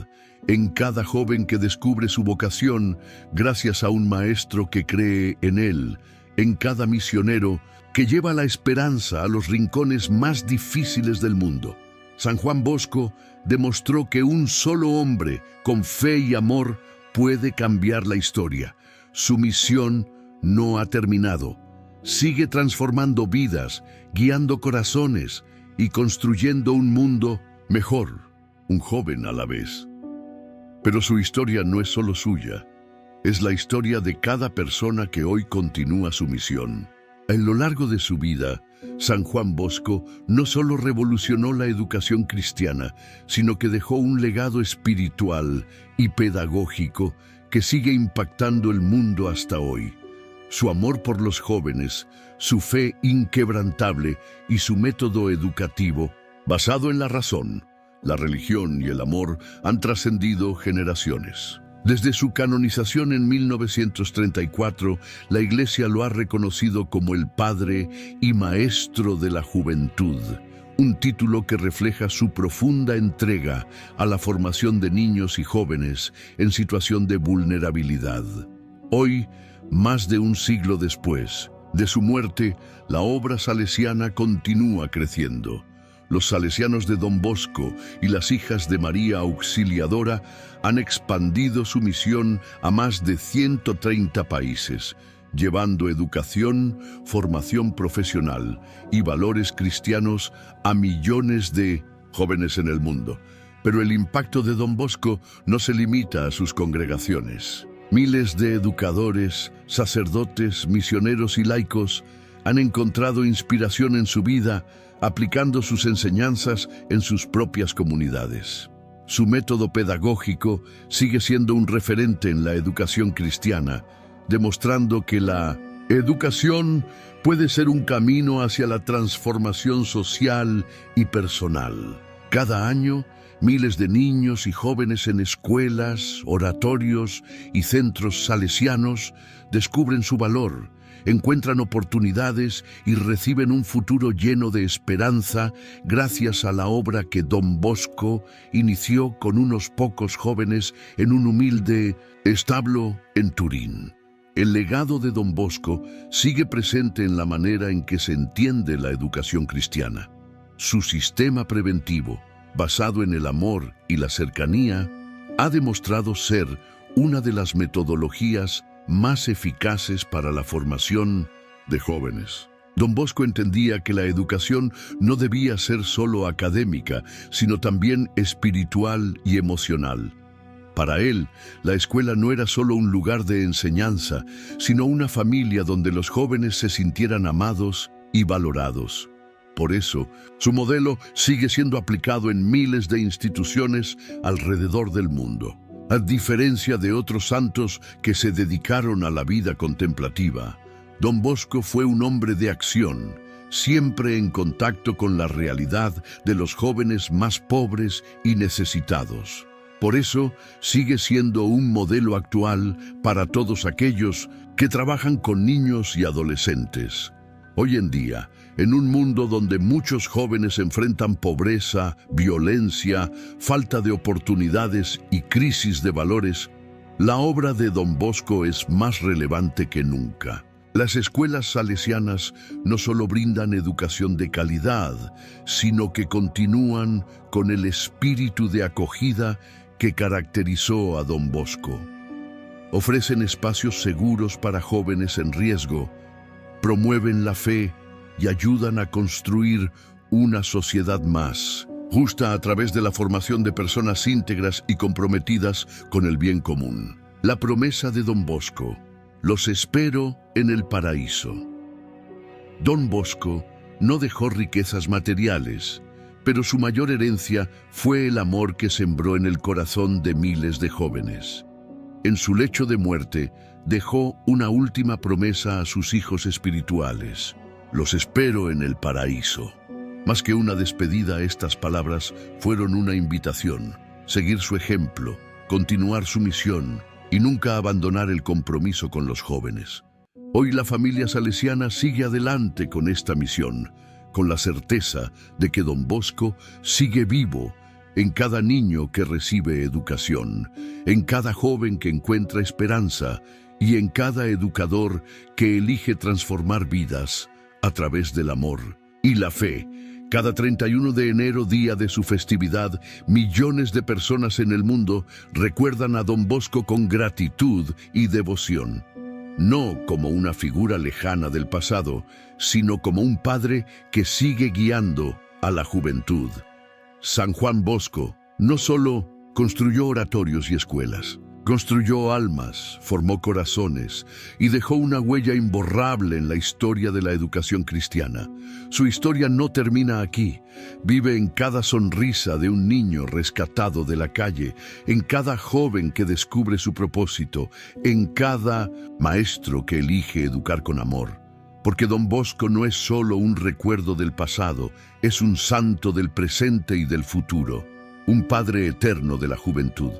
en cada joven que descubre su vocación gracias a un maestro que cree en él, en cada misionero que lleva la esperanza a los rincones más difíciles del mundo. San Juan Bosco demostró que un solo hombre con fe y amor puede cambiar la historia. Su misión no ha terminado. Sigue transformando vidas, guiando corazones y construyendo un mundo mejor, un joven a la vez. Pero su historia no es solo suya, es la historia de cada persona que hoy continúa su misión. A lo largo de su vida, San Juan Bosco no solo revolucionó la educación cristiana, sino que dejó un legado espiritual y pedagógico que sigue impactando el mundo hasta hoy. Su amor por los jóvenes, su fe inquebrantable y su método educativo, basado en la razón, la religión y el amor, han trascendido generaciones. Desde su canonización en 1934, la Iglesia lo ha reconocido como el Padre y Maestro de la Juventud, un título que refleja su profunda entrega a la formación de niños y jóvenes en situación de vulnerabilidad. Hoy, más de un siglo después de su muerte, la obra salesiana continúa creciendo. Los salesianos de Don Bosco y las hijas de María Auxiliadora han expandido su misión a más de 130 países, llevando educación, formación profesional y valores cristianos a millones de jóvenes en el mundo. Pero el impacto de Don Bosco no se limita a sus congregaciones. Miles de educadores, sacerdotes, misioneros y laicos han encontrado inspiración en su vida, aplicando sus enseñanzas en sus propias comunidades. Su método pedagógico sigue siendo un referente en la educación cristiana, demostrando que la educación puede ser un camino hacia la transformación social y personal. Cada año, miles de niños y jóvenes en escuelas, oratorios y centros salesianos descubren su valor, encuentran oportunidades y reciben un futuro lleno de esperanza gracias a la obra que Don Bosco inició con unos pocos jóvenes en un humilde establo en Turín. El legado de Don Bosco sigue presente en la manera en que se entiende la educación cristiana. Su sistema preventivo, basado en el amor y la cercanía, ha demostrado ser una de las metodologías más eficaces para la formación de jóvenes. Don Bosco entendía que la educación no debía ser solo académica, sino también espiritual y emocional. Para él, la escuela no era solo un lugar de enseñanza, sino una familia donde los jóvenes se sintieran amados y valorados. Por eso, su modelo sigue siendo aplicado en miles de instituciones alrededor del mundo. A diferencia de otros santos que se dedicaron a la vida contemplativa, Don Bosco fue un hombre de acción, siempre en contacto con la realidad de los jóvenes más pobres y necesitados. Por eso, sigue siendo un modelo actual para todos aquellos que trabajan con niños y adolescentes. Hoy en día, en un mundo donde muchos jóvenes enfrentan pobreza, violencia, falta de oportunidades y crisis de valores, La obra de Don Bosco es más relevante que nunca. Las escuelas salesianas no solo brindan educación de calidad, sino que continúan con el espíritu de acogida que caracterizó a Don Bosco. Ofrecen espacios seguros para jóvenes en riesgo, promueven la fe y ayudan a construir una sociedad más justa a través de la formación de personas íntegras y comprometidas con el bien común. La promesa de Don Bosco: los espero en el paraíso. Don Bosco no dejó riquezas materiales, pero su mayor herencia fue el amor que sembró en el corazón de miles de jóvenes. En su lecho de muerte, dejó una última promesa a sus hijos espirituales: los espero en el paraíso. Más que una despedida, estas palabras fueron una invitación: seguir su ejemplo, continuar su misión y nunca abandonar el compromiso con los jóvenes. Hoy la familia salesiana sigue adelante con esta misión, con la certeza de que Don Bosco sigue vivo en cada niño que recibe educación, en cada joven que encuentra esperanza y en cada educador que elige transformar vidas a través del amor y la fe. Cada 31 de enero, día de su festividad, millones de personas en el mundo recuerdan a Don Bosco con gratitud y devoción. No como una figura lejana del pasado, sino como un padre que sigue guiando a la juventud. San Juan Bosco no solo construyó oratorios y escuelas, construyó almas, formó corazones y dejó una huella imborrable en la historia de la educación cristiana. Su historia no termina aquí. Vive en cada sonrisa de un niño rescatado de la calle, en cada joven que descubre su propósito, en cada maestro que elige educar con amor. Porque Don Bosco no es solo un recuerdo del pasado, es un santo del presente y del futuro, un padre eterno de la juventud.